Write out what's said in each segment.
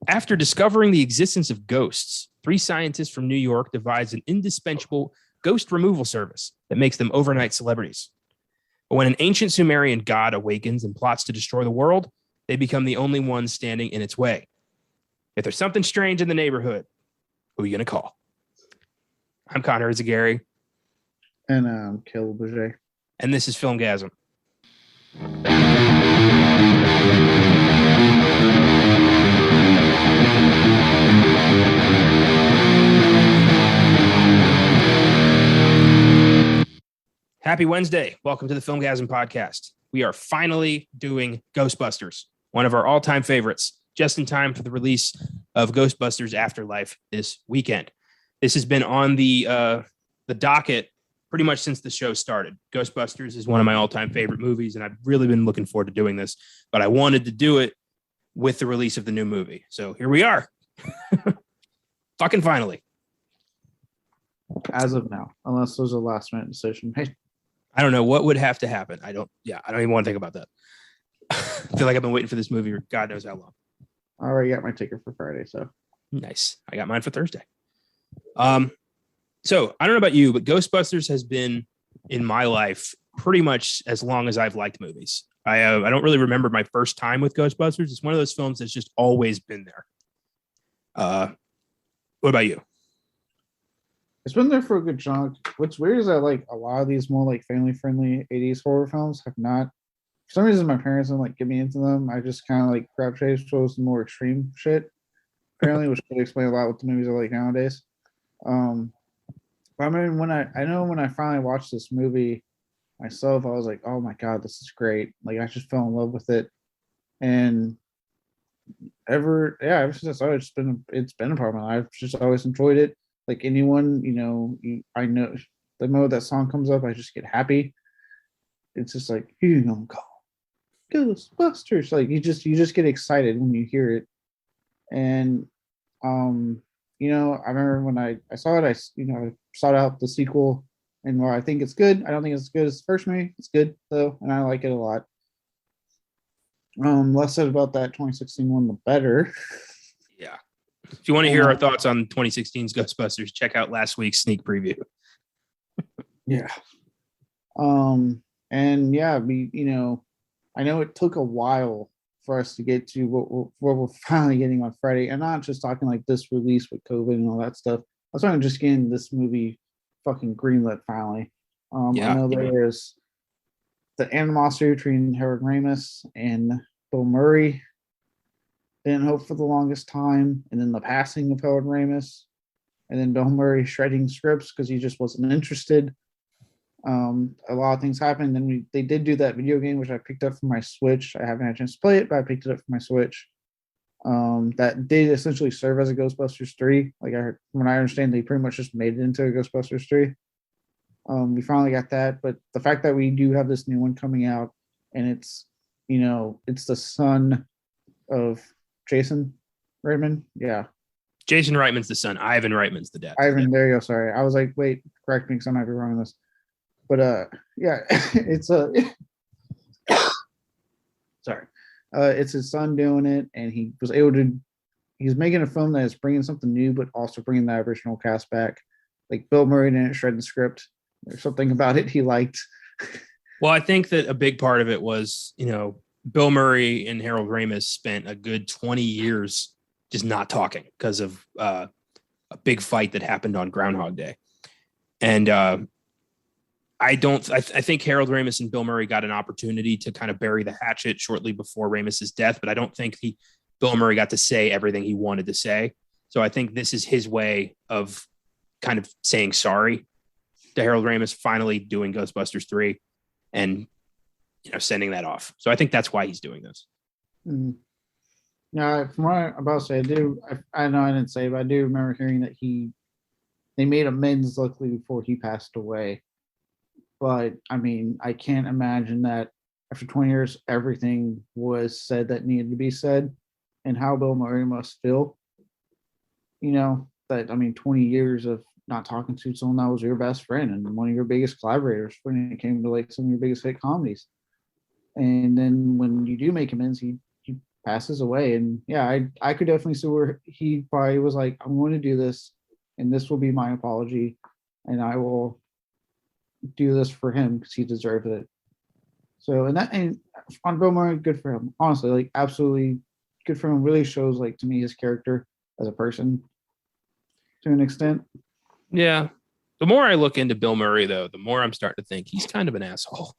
After discovering the existence of ghosts, three scientists from New York devise an indispensable ghost removal service that makes them overnight celebrities. But when an ancient Sumerian god awakens and plots to destroy the world, they become the only ones standing in its way. If there's something strange in the neighborhood, who are you going to call? I'm Connor Eyzaguirre. And I'm Caleb Bouger. And this is Filmgazm. Happy Wednesday. Welcome to the Filmgazm podcast. We are finally doing Ghostbusters, one of our all-time favorites, just in time for the release of Ghostbusters Afterlife this weekend. This has been on the docket pretty much since the show started. Ghostbusters is one of my all-time favorite movies, and I've really been looking forward to doing this, but I wanted to do it with the release of the new movie. So here we are. Fucking finally. As of now, unless there's a last-minute decision made. I don't know what would have to happen. I don't even want to think about that. I feel like I've been waiting for this movie for God knows how long. I already got my ticket for Friday, so. Nice. I got mine for Thursday. So I don't know about you, but Ghostbusters has been in my life pretty much as long as I've liked movies. I don't really remember my first time with Ghostbusters. It's one of those films that's just always been there. What about you? It's been there for a good chunk. What's weird is that like a lot of these more like family-friendly 80s horror films have not. For some reason, my parents didn't like get me into them. I just kind of like gravitated towards the more extreme shit. Apparently, which could explain a lot what the movies are like nowadays. But I mean, when I finally watched this movie myself, I was like, oh my God, this is great. Like I just fell in love with it. And ever since I started, it's been a part of my life. I've just always enjoyed it. Like anyone, I know the moment that song comes up, I just get happy. It's just like, you don't call Ghostbusters. Like you just get excited when you hear it. And I remember when I saw it, I sought out the sequel, and while I think it's good, I don't think it's as good as the first movie. It's good though, and I like it a lot. Less said about that 2016 one, the better. Yeah. If you want to hear our thoughts on 2016's Ghostbusters, check out last week's sneak preview. Yeah. And yeah, I know it took a while for us to get to what we're finally getting on Friday, and not just talking like this release with COVID and all that stuff. I was talking just getting this movie fucking greenlit finally. I know there's the animosity between Harold Ramis and Bill Murray. Didn't hope for the longest time, and then the passing of Harold Ramis, and then Bill Murray shredding scripts because he just wasn't interested. A lot of things happened. Then they did do that video game, which I picked up for my Switch. I haven't had a chance to play it, but I picked it up for my Switch. That did essentially serve as a Ghostbusters 3. When I understand, they pretty much just made it into a Ghostbusters 3. We finally got that, but the fact that we do have this new one coming out, and it's the son of Jason Reitman. Yeah. Jason Reitman's the son. Ivan Reitman's the dad. Ivan, there you go. Sorry. I was like, wait, correct me because I might be wrong on this. But yeah, it's sorry. It's his son doing it, and he's making a film that is bringing something new, but also bringing the original cast back. Like Bill Murray didn't shred the script. There's something about it he liked. Well, I think that a big part of it was, Bill Murray and Harold Ramis spent a good 20 years just not talking because of a big fight that happened on Groundhog Day. And I think Harold Ramis and Bill Murray got an opportunity to kind of bury the hatchet shortly before Ramis's death, but I don't think Bill Murray got to say everything he wanted to say. So I think this is his way of kind of saying sorry to Harold Ramis, finally doing Ghostbusters 3 and sending that off. So I think that's why he's doing this. Mm-hmm. Yeah, from what I'm about to say, I know I didn't say, but I do remember hearing that they made amends luckily before he passed away. But I mean, I can't imagine that after 20 years, everything was said that needed to be said, and how Bill Murray must feel. 20 years of not talking to someone that was your best friend and one of your biggest collaborators when it came to like some of your biggest hit comedies. And then when you do make amends, he passes away. And yeah, I could definitely see where he probably was like, I'm going to do this, and this will be my apology, and I will do this for him because he deserved it. So and on Bill Murray, good for him. Honestly, like absolutely good for him. Really shows like to me his character as a person to an extent. Yeah. The more I look into Bill Murray, though, the more I'm starting to think he's kind of an asshole.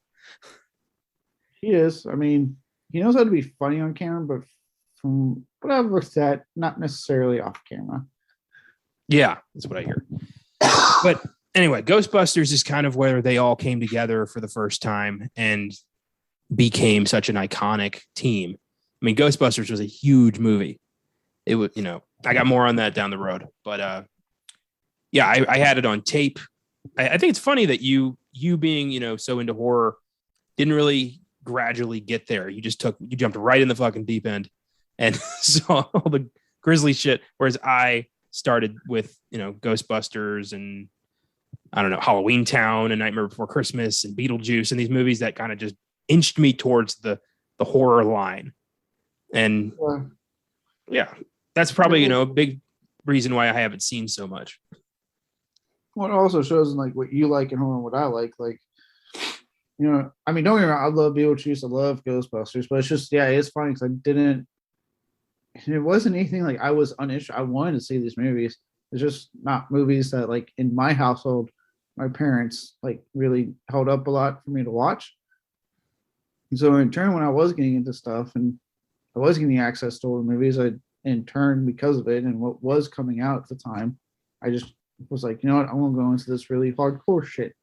He is. I mean, he knows how to be funny on camera, but from what I've looked at, not necessarily off camera. Yeah, that's what I hear. But anyway, Ghostbusters is kind of where they all came together for the first time and became such an iconic team. I mean, Ghostbusters was a huge movie. It was, I got more on that down the road, but yeah, I had it on tape. I think it's funny that you being, so into horror didn't really gradually get there. You jumped right in the fucking deep end and saw all the grisly shit. Whereas I started with, Ghostbusters and I don't know, Halloween Town and Nightmare Before Christmas and Beetlejuice and these movies that kind of just inched me towards the horror line. And yeah, that's probably, a big reason why I haven't seen so much. Well, it also shows in like what you like and what I like. Like, I mean, don't get me wrong, I love Beetlejuice, I love Ghostbusters, but it's just, yeah, it's funny because it wasn't anything like I was uninterested. I wanted to see these movies. It's just not movies that, like, in my household, my parents like really held up a lot for me to watch. And so in turn, when I was getting into stuff and I was getting access to all the movies, I in turn, because of it and what was coming out at the time, I just was like, you know what, I'm gonna go into this really hardcore shit.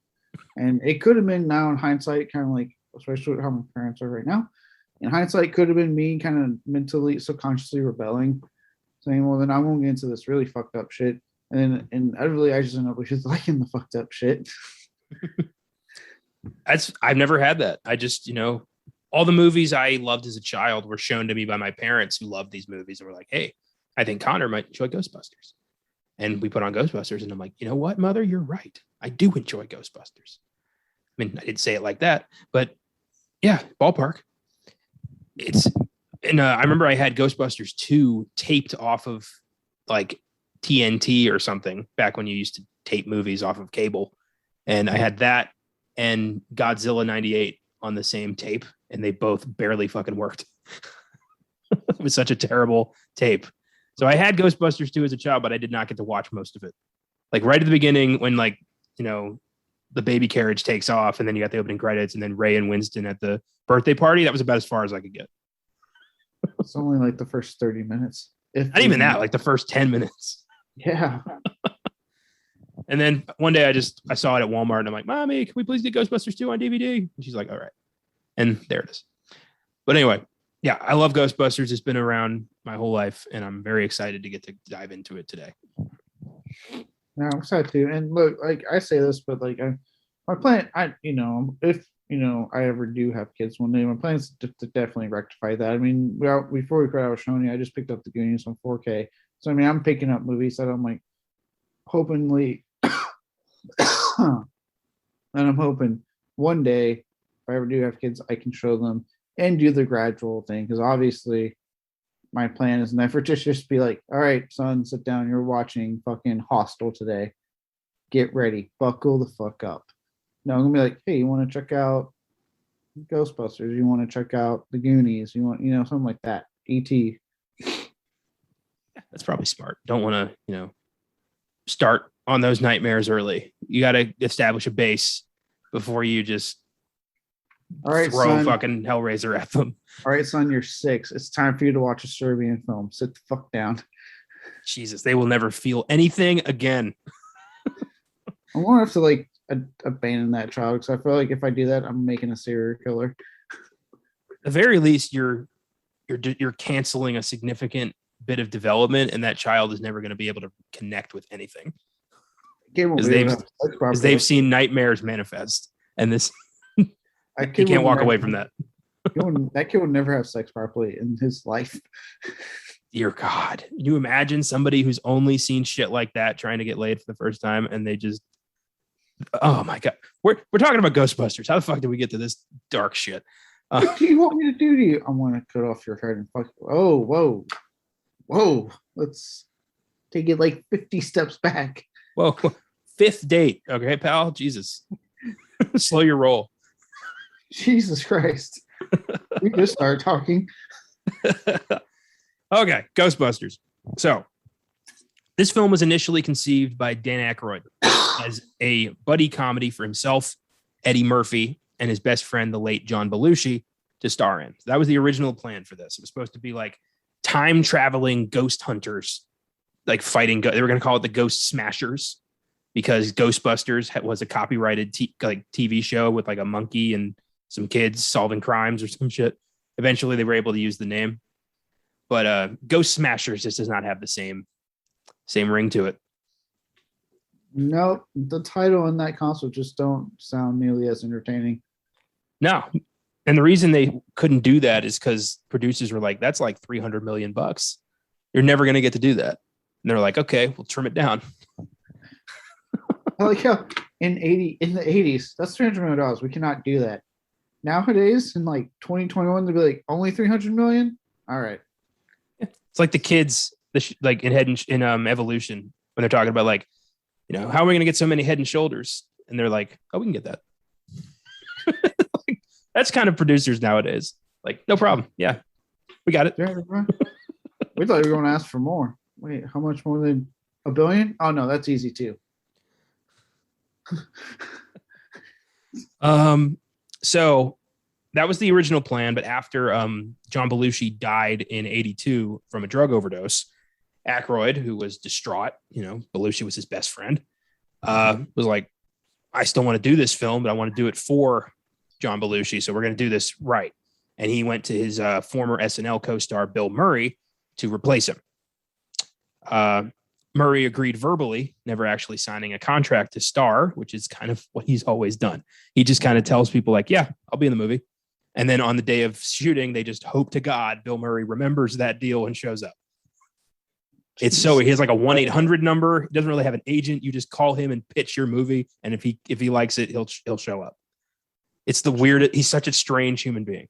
And it could have been, now in hindsight, kind of like, especially how my parents are right now, in hindsight, could have been me kind of mentally, subconsciously rebelling, saying, well, then I won't get into this really fucked up shit. And I just ended up just liking the fucked up shit. I've never had that. I just, all the movies I loved as a child were shown to me by my parents who loved these movies and were like, hey, I think Connor might enjoy Ghostbusters. And we put on Ghostbusters and I'm like, you know what, mother, you're right. I do enjoy Ghostbusters. I mean, I didn't say it like that, but yeah, ballpark. I remember I had Ghostbusters 2 taped off of like TNT or something back when you used to tape movies off of cable. And I had that and Godzilla 98 on the same tape, and they both barely fucking worked. It was such a terrible tape. So I had Ghostbusters 2 as a child, but I did not get to watch most of it. Like right at the beginning when the baby carriage takes off and then you got the opening credits and then Ray and Winston at the birthday party, that was about as far as I could get. It's only like the first 30 minutes. Not even that, like the first 10 minutes. Yeah. And then one day I saw it at Walmart and I'm like, Mommy, can we please get Ghostbusters 2 on DVD? And she's like, all right. And there it is. But anyway, yeah, I love Ghostbusters. It's been around my whole life and I'm very excited to get to dive into it today. Yeah, I'm excited too. And look, like I say this, but like my plan, if I ever do have kids one day, my plan is to definitely rectify that. I mean, before we quit, I was showing you, I just picked up the Goonies on 4K. So I mean, I'm picking up movies that I'm like hopingly, and I'm hoping one day if I ever do have kids, I can show them and do the gradual thing, because obviously my plan is never to just be like, all right, son, sit down, you're watching fucking Hostel today, get ready, buckle the fuck up. No, I'm gonna be like, hey, you want to check out Ghostbusters, you want to check out the Goonies, you want, something like that, E.T. That's probably smart. Don't want to start on those nightmares early. You got to establish a base before you just all right, throw son, fucking Hellraiser at them. All right, son, you're 6. It's time for you to watch a Serbian film. Sit the fuck down. Jesus, they will never feel anything again. I'm gonna have to like abandon that child, because I feel like if I do that, I'm making a serial killer. At the very least, you're canceling a significant bit of development, and that child is never going to be able to connect with anything because they've seen nightmares manifest, and this you can't walk away from that. That kid would never have sex properly in his life. Dear God, can you imagine somebody who's only seen shit like that trying to get laid for the first time, and they just, oh my God, we're talking about Ghostbusters. How the fuck did we get to this dark shit? What do you want me to do to you? I want to cut off your head and fuck. Oh, whoa. Let's take it like 50 steps back. Whoa, fifth date. Okay, pal. Jesus. Slow your roll. Jesus Christ. We just started talking. Okay, Ghostbusters. So this film was initially conceived by Dan Aykroyd as a buddy comedy for himself, Eddie Murphy, and his best friend, the late John Belushi, to star in. That was the original plan for this. It was supposed to be like time traveling ghost hunters, like fighting. They were going to call it the Ghost Smashers because Ghostbusters was a copyrighted TV show with like a monkey and some kids solving crimes or some shit. Eventually, they were able to use the name, but Ghost Smashers just does not have the same ring to it. No, the title and that concept just don't sound nearly as entertaining. No. And the reason they couldn't do that is because producers were like, that's like $300 million. You're never going to get to do that. And they're like, okay, we'll trim it down. I like how in the 80s, that's $300 million. We cannot do that. Nowadays, in like 2021, they'd be like, only 300 million? All right. It's like the kids, like in Evolution, when they're talking about like, how are we going to get so many Head and Shoulders? And they're like, oh, we can get that. Like, that's kind of producers nowadays. Like, no problem. Yeah, we got it. We thought you were going to ask for more. Wait, how much more than $1 billion? Oh, no, that's easy too. So that was the original plan. But after John Belushi died in 1982 from a drug overdose, Aykroyd, who was distraught, Belushi was his best friend, was like, I still want to do this film, but I want to do it for John Belushi. So we're going to do this right. And he went to his former SNL co-star, Bill Murray, to replace him. Murray agreed verbally, never actually signing a contract to star, which is kind of what he's always done. He just kind of tells people like, yeah, I'll be in the movie. And then on the day of shooting, they just hope to God Bill Murray remembers that deal and shows up. He has like a 1-800 number. He doesn't really have an agent. You just call him and pitch your movie. And if he likes it, he'll show up. It's the weird. He's such a strange human being.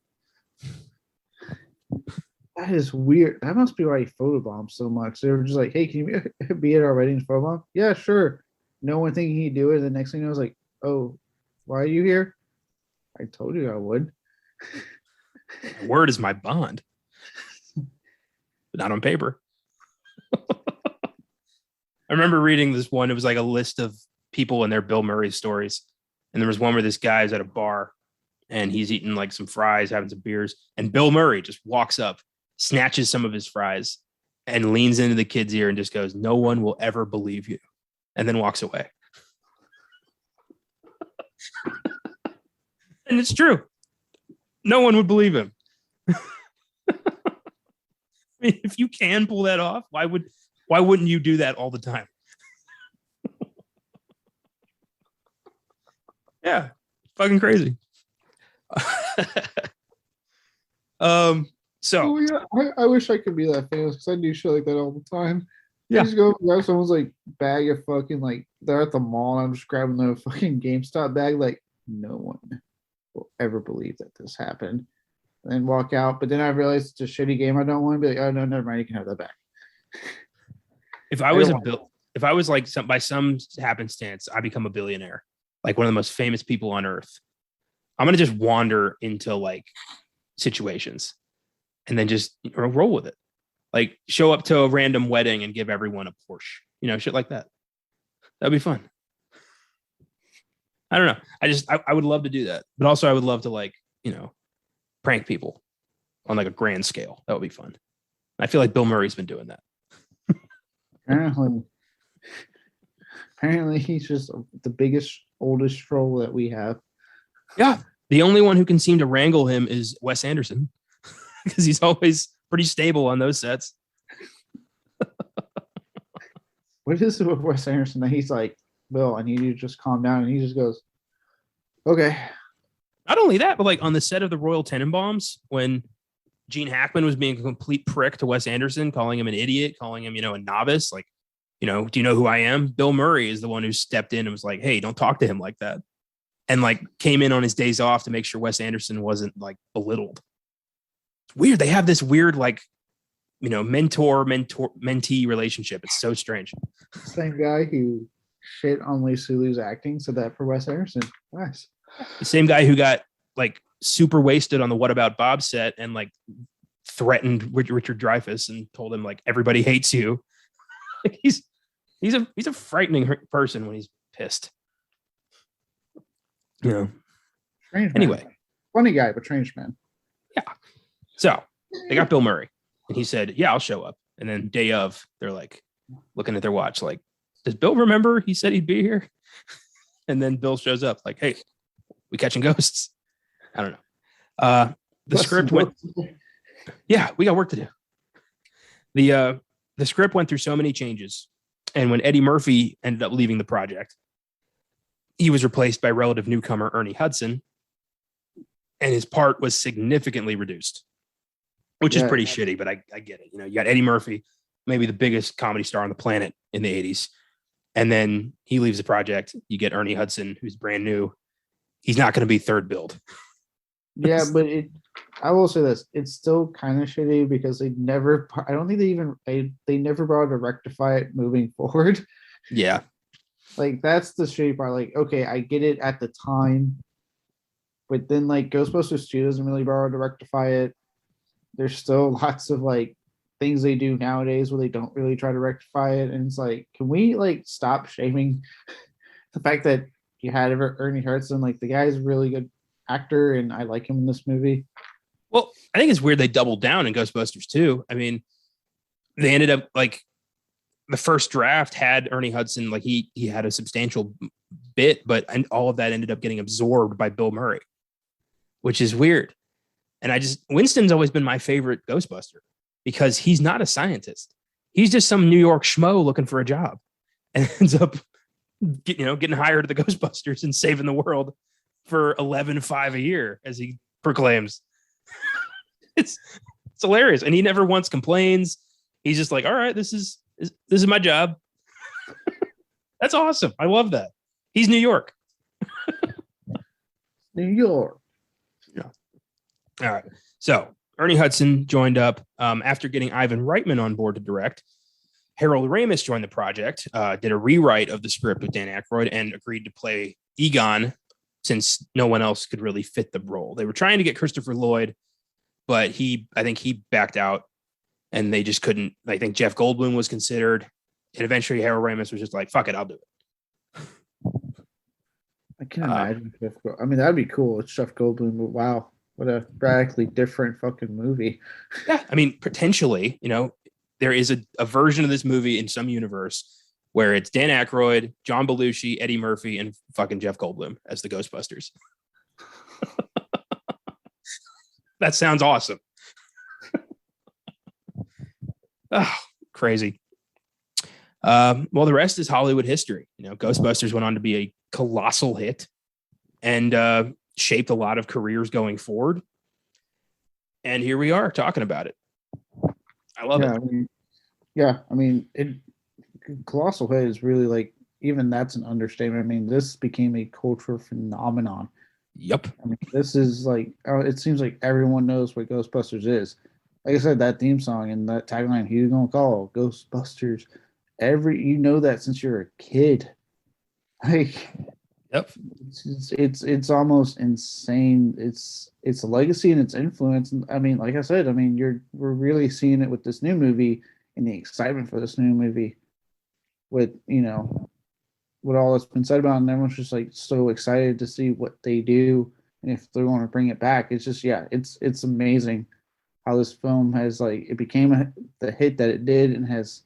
That is weird. That must be why he photobombed so much. They were just like, hey, can you be at our wedding and photobomb? Yeah, sure. No one thinking he'd do it. The next thing you know, I was like, oh, why are you here? I told you I would. My word is my bond. But not on paper. I remember reading this one. It was like a list of people and their Bill Murray stories. And there was one where this guy's at a bar and he's eating like some fries, having some beers. And Bill Murray just walks up, snatches some of his fries and leans into the kid's ear and just goes, no one will ever believe you. And then walks away. And it's true. No one would believe him. I mean, if you can pull that off, why wouldn't you do that all the time? Yeah, fucking crazy. So yeah, I wish I could be that famous because I do shit like that all the time. Yeah. I just go grab someone's like bag of fucking like they're at the mall and I'm just grabbing their fucking GameStop bag. Like no one will ever believe that this happened. And then walk out. But then I realized it's a shitty game. I don't want to be like, oh no, never mind. You can have that back. If I was like by some happenstance, I become a billionaire, like one of the most famous people on earth, I'm gonna just wander into like situations and then just roll with it. Like show up to a random wedding and give everyone a Porsche, shit like that. That'd be fun. I don't know. I would love to do that, but also I would love to like, prank people on like a grand scale. That would be fun. I feel like Bill Murray's been doing that. Apparently he's just the biggest, oldest troll that we have. Yeah. The only one who can seem to wrangle him is Wes Anderson because he's always pretty stable on those sets. What is it with Wes Anderson that he's like, Bill, I need you to just calm down. And he just goes, okay. Not only that, but like on the set of the Royal Tenenbaums, when Gene Hackman was being a complete prick to Wes Anderson, calling him an idiot, calling him, a novice, like, do you know who I am? Bill Murray is the one who stepped in and was like, hey, don't talk to him like that. and like came in on his days off to make sure Wes Anderson wasn't like belittled. It's weird. They have this weird like, mentor mentee relationship. It's so strange. Same guy who shit on Lee Sulu's acting said that for Wes Anderson. Nice. The same guy who got like super wasted on the What About Bob set and like threatened Richard Dreyfuss and told him like everybody hates you. Like he's a frightening person when he's pissed. Strange man. Anyway, funny guy, but strange man. Yeah. So they got Bill Murray, and he said, "Yeah, I'll show up." And then day of, they're like looking at their watch, like, "Does Bill remember? He said he'd be here." And then Bill shows up, like, "Hey, we catching ghosts?" I don't know. The script went. Yeah, we got work to do. The script went through so many changes, and when Eddie Murphy ended up leaving the project, he was replaced by relative newcomer Ernie Hudson, and his part was significantly reduced, which is pretty shitty, but I get it. You got Eddie Murphy, maybe the biggest comedy star on the planet in the 80s, and then he leaves the project. You get Ernie Hudson, who's brand new. He's not going to be third billed. Yeah, but I will say this, it's still kind of shitty because I don't think they never bothered to rectify it moving forward. Yeah. Like that's the shitty part. Like, okay, I get it at the time, but then like Ghostbusters 2 doesn't really bother to rectify it. There's still lots of like things they do nowadays where they don't really try to rectify it. And it's like, can we like stop shaming the fact that you had Ernie Hudson? Like the guy's a really good actor and I like him in this movie. Well, I think it's weird they doubled down in Ghostbusters 2. I mean, they ended up like the first draft had Ernie Hudson, like he had a substantial bit, but all of that ended up getting absorbed by Bill Murray, which is weird. And Winston's always been my favorite Ghostbuster because he's not a scientist. He's just some New York schmo looking for a job and ends up, getting hired at the Ghostbusters and saving the world for $11,500 a year, as he proclaims. It's hilarious. And he never once complains. He's just like, all right, this is my job. That's awesome. I love that. He's New York. New York. Yeah. All right. So Ernie Hudson joined up after getting Ivan Reitman on board to direct. Harold Ramis joined the project, did a rewrite of the script with Dan Aykroyd, and agreed to play Egon since no one else could really fit the role. They were trying to get Christopher Lloyd, but I think he backed out and they just couldn't. I think Jeff Goldblum was considered, and eventually Harold Ramis was just like, fuck it, I'll do it. I can't imagine Jeff Goldblum. I mean, that'd be cool. It's Jeff Goldblum, but wow, what a radically different fucking movie. Yeah, I mean, potentially, there is a version of this movie in some universe where it's Dan Aykroyd, John Belushi, Eddie Murphy, and fucking Jeff Goldblum as the Ghostbusters. That sounds awesome. Oh, crazy. Well, the rest is Hollywood history. Ghostbusters went on to be a colossal hit and shaped a lot of careers going forward. And here we are talking about it. I love it. I mean, colossal hit is really like, even that's an understatement. I mean, this became a cultural phenomenon. Yep. I mean, this is like, it seems like everyone knows what Ghostbusters is. Like I said, that theme song and that tagline, "Who you gonna call Ghostbusters?" You know that since you're a kid. Like, yep. It's almost insane. It's a legacy and its influence. And I mean, like I said, we're really seeing it with this new movie and the excitement for this new movie. With what all that's been said about it, and everyone's just like so excited to see what they do and if they want to bring it back. It's just it's amazing how this film has it became the hit that it did and has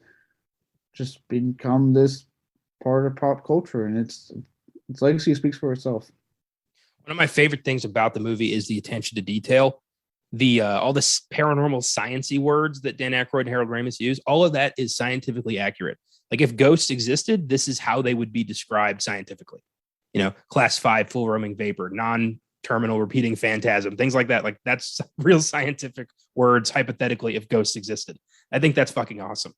just become this part of pop culture, and its legacy speaks for itself. One of my favorite things about the movie is the attention to detail. The all the paranormal sciencey words that Dan Aykroyd and Harold Ramis use, all of that is scientifically accurate. Like if ghosts existed, this is how they would be described scientifically. Class 5 full roaming vapor, non-terminal repeating phantasm, things like that. Like that's real scientific words hypothetically if ghosts existed. I think that's fucking awesome.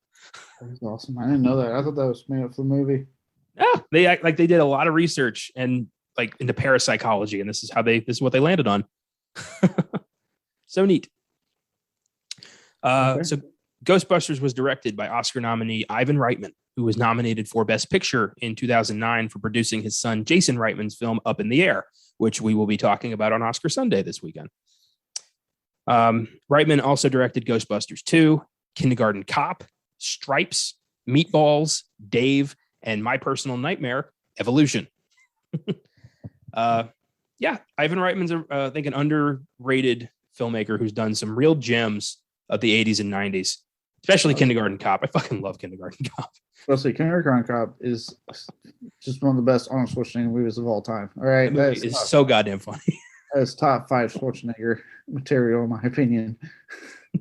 That's awesome. I didn't know that. I thought that was made up for the movie. Yeah, they did a lot of research, and like into parapsychology, and this is what they landed on. So neat. Okay. So Ghostbusters was directed by Oscar nominee Ivan Reitman, who was nominated for Best Picture in 2009 for producing his son Jason Reitman's film Up in the Air, which we will be talking about on Oscar Sunday this weekend. Reitman also directed Ghostbusters 2, Kindergarten Cop, Stripes, Meatballs, Dave, and my personal nightmare, Evolution. Yeah, Ivan Reitman's, I think, an underrated filmmaker who's done some real gems of the 80s and 90s, especially Kindergarten Cop. I fucking love Kindergarten Cop. Let's Kindergarten Cop is just one of the best Arnold Schwarzenegger movies of all time. All right, That movie is so goddamn funny. That's top 5 Schwarzenegger material, in my opinion.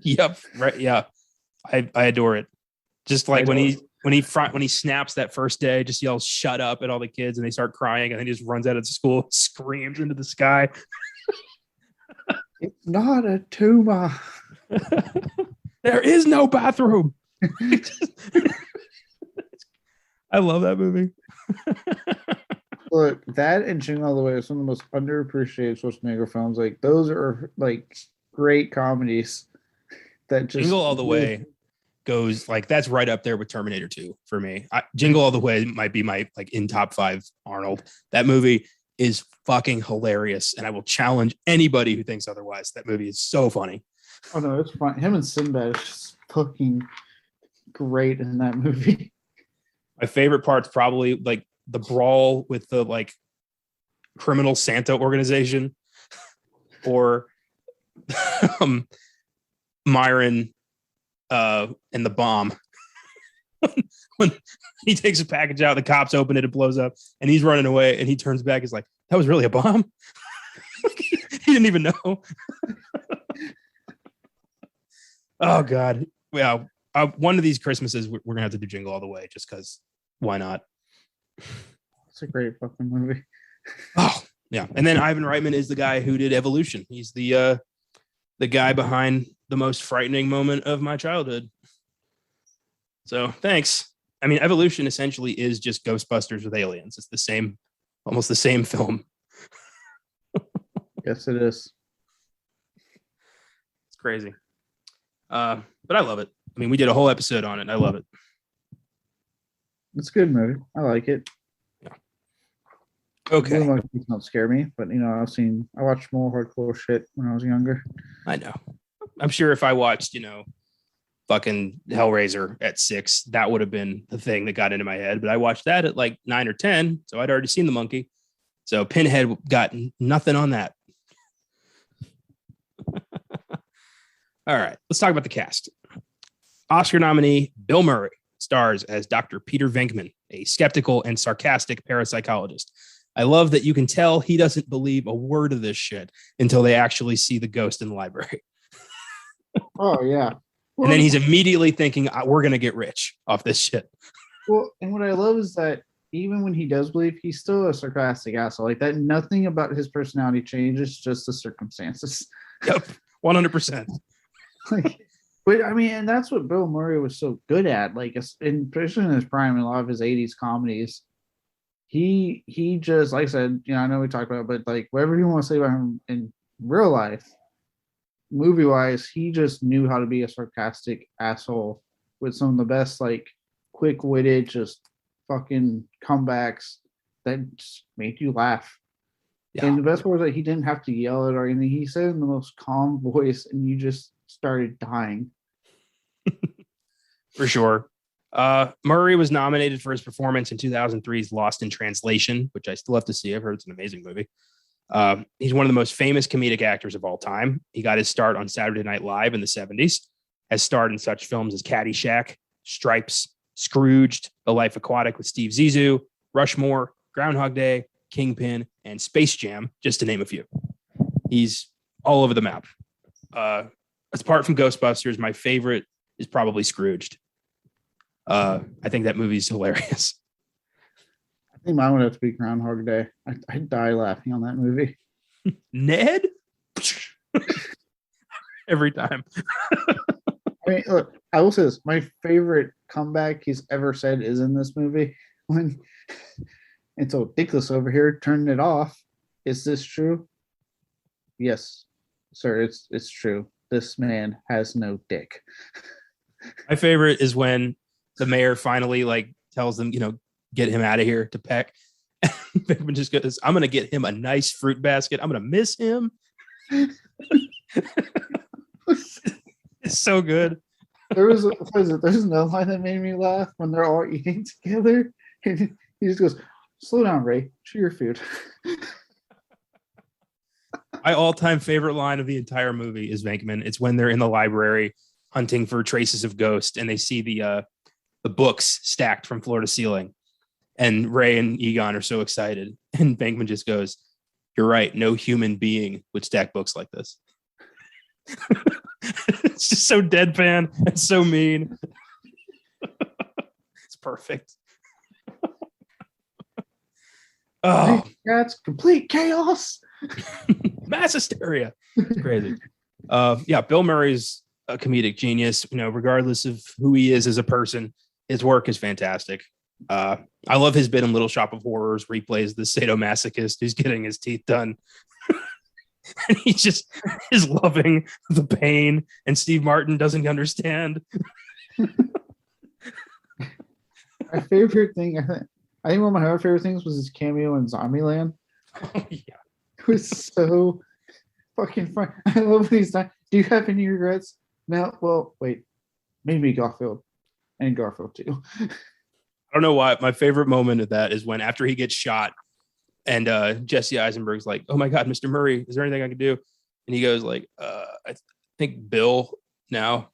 Yep. Right. Yeah. I adore it. Just like when he snaps that first day, just yells "shut up" at all the kids, and they start crying, and then he just runs out of the school, screams into the sky. It's not a tumor. There is no bathroom. I love that movie. Look, that and Jingle All the Way are some of the most underappreciated Schwarzenegger films. Like, those are like great comedies that just Jingle All the Way goes like, that's right up there with Terminator 2 for me. Jingle All the Way might be my like in top 5 Arnold. That movie is fucking hilarious, and I will challenge anybody who thinks otherwise. That movie is so funny. Oh no, it's fun. Him and Sinbad is just fucking great in that movie. My favorite part's probably like the brawl with the like criminal Santa organization, or Myron and the bomb. When he takes a package out, the cops open it, it blows up, and he's running away, and he turns back, he's like, that was really a bomb. He didn't even know. Oh god. Yeah. One of these Christmases we're gonna have to do Jingle All the Way, just because why not? It's a great fucking movie. Oh yeah. And then Ivan Reitman is the guy who did Evolution. He's the guy behind the most frightening moment of my childhood. So thanks. I mean, Evolution essentially is just Ghostbusters with aliens. It's the same, almost the same film. Yes, it is. It's crazy. But I love it. I mean, we did a whole episode on it. I love it. It's a good movie. I like it. Yeah. Okay. It don't scare me, but I watched more hardcore shit when I was younger. I know. I'm sure if I watched, fucking Hellraiser at 6, that would have been the thing that got into my head. But I watched that at like 9 or 10, so I'd already seen the monkey. So Pinhead got nothing on that. All right, let's talk about the cast. Oscar nominee Bill Murray stars as Dr. Peter Venkman, a skeptical and sarcastic parapsychologist. I love that you can tell he doesn't believe a word of this shit until they actually see the ghost in the library. Oh, yeah. And then he's immediately thinking, we're going to get rich off this shit. Well, and what I love is that even when he does believe, he's still a sarcastic asshole. Like that, nothing about his personality changes, just the circumstances. Yep, 100%. But I mean, and that's what Bill Murray was so good at. Like, especially in his prime, in a lot of his '80s comedies, he just, like I said, I know we talked about it, but like whatever you want to say about him in real life, movie wise, he just knew how to be a sarcastic asshole with some of the best, like, quick witted, just fucking comebacks that just made you laugh. Yeah. And the best part was that he didn't have to yell it or anything. He said it in the most calm voice, and you just started dying. For sure. Murray was nominated for his performance in 2003's Lost in Translation, which I still have to see. I've heard it's an amazing movie. He's one of the most famous comedic actors of all time. He got his start on Saturday Night Live in the 70s, has starred in such films as Caddyshack, Stripes, Scrooged, The Life Aquatic with Steve Zissou, Rushmore, Groundhog Day, Kingpin, and Space Jam, just to name a few. He's all over the map. Apart from Ghostbusters, my favorite is probably Scrooged. I think that movie's hilarious. I think mine would have to be Groundhog Day. I die laughing on that movie. Ned? Every time. I mean, look, I will say this. My favorite comeback he's ever said is in this movie. When And so Dickless over here turned it off. Is this true? Yes, sir, it's true. This man has no dick. My favorite is when the mayor finally like tells them, get him out of here to peck. Venkman just goes, I'm gonna get him a nice fruit basket. I'm gonna miss him. It's so good. There's no line that made me laugh when they're all eating together. And he just goes, slow down, Ray. Chew your food. My all-time favorite line of the entire movie is Venkman. It's when they're in the library hunting for traces of ghost and they see the books stacked from floor to ceiling. And Ray and Egon are so excited. And Venkman just goes, you're right. No human being would stack books like this. It's just so deadpan and so mean. It's perfect. Oh, that's complete chaos. Mass hysteria. It's crazy. Bill Murray's a comedic genius, regardless of who he is as a person. His work is fantastic. I love his bit in Little Shop of Horrors where he plays the sadomasochist who's getting his teeth done. And he just is loving the pain, and Steve Martin doesn't understand. My favorite thing, I think one of my other favorite things was his cameo in Zombieland. Oh, yeah. It was so fucking fun. I love these times. Do you have any regrets? No. Well, wait. Maybe Garfield and Garfield too. I don't know why. My favorite moment of that is when after he gets shot and Jesse Eisenberg's like, oh my God, Mr. Murray, is there anything I can do? And he goes like, I think Bill now.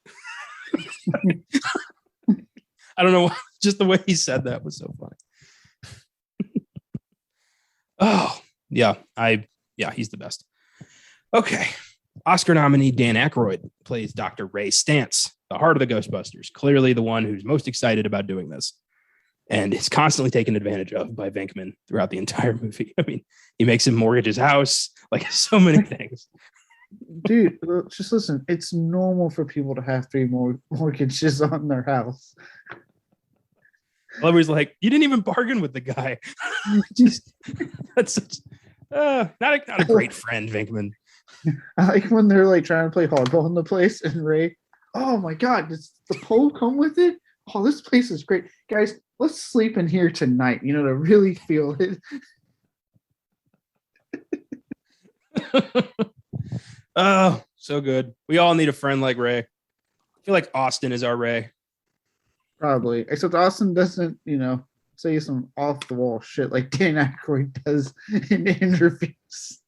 I don't know. Just the way he said that was so funny. Oh, yeah. He's the best. Okay. Oscar nominee Dan Aykroyd plays Dr. Ray Stantz, the heart of the Ghostbusters, clearly the one who's most excited about doing this. And is constantly taken advantage of by Venkman throughout the entire movie. I mean, he makes him mortgage his house, like so many things. Dude, just listen. It's normal for people to have 3 more mortgages on their house. Lover's like, you didn't even bargain with the guy. That's such, not a great friend, Venkman. I like when they're like trying to play hardball in the place, and Ray, oh my God, does the pole come with it? Oh, this place is great, guys. Let's sleep in here tonight, to really feel it. Oh, so good. We all need a friend like Ray. I feel like Austin is our Ray. Probably. Except Austin doesn't, say some off the wall shit like Dan Aykroyd does in interviews.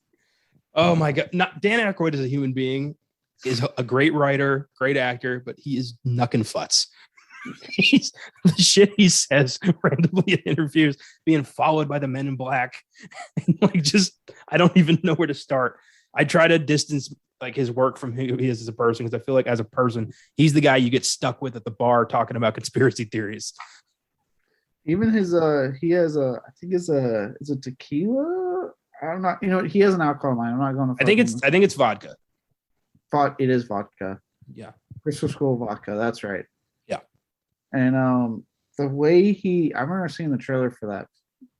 Oh my God. Dan Aykroyd as a human being is a great writer, great actor, but he is knuckin' futz. The shit he says randomly in interviews, being followed by the Men in Black, and I don't even know where to start. I try to distance like his work from who he is as a person, because I feel like as a person, he's the guy you get stuck with at the bar talking about conspiracy theories. Even his he has a, I think is a tequila. I'm not, he has an alcohol line. I'm not going to. I think it's vodka. It is vodka. Yeah, Crystal Skull vodka. That's right. Yeah. And the way I remember seeing the trailer for that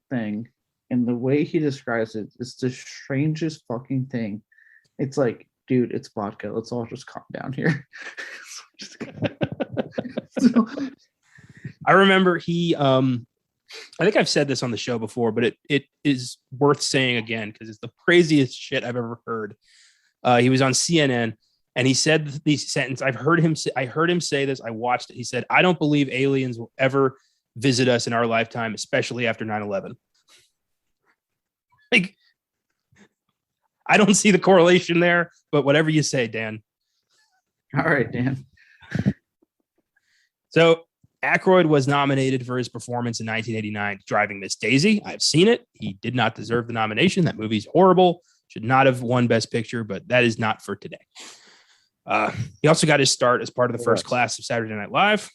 thing, and the way he describes it is the strangest fucking thing. It's like, dude, it's vodka. Let's all just calm down here. I remember I think I've said this on the show before, but it is worth saying again because it's the craziest shit I've ever heard. He was on CNN and he said this sentence. I heard him say this. I watched it. He said, I don't believe aliens will ever visit us in our lifetime, especially after 9/11. Like, I don't see the correlation there, but whatever you say, Dan. All right, Dan. So Aykroyd was nominated for his performance in 1989, Driving Miss Daisy. I've seen it. He did not deserve the nomination. That movie's horrible. Should not have won Best Picture, but that is not for today. He also got his start as part of the first class of Saturday Night Live.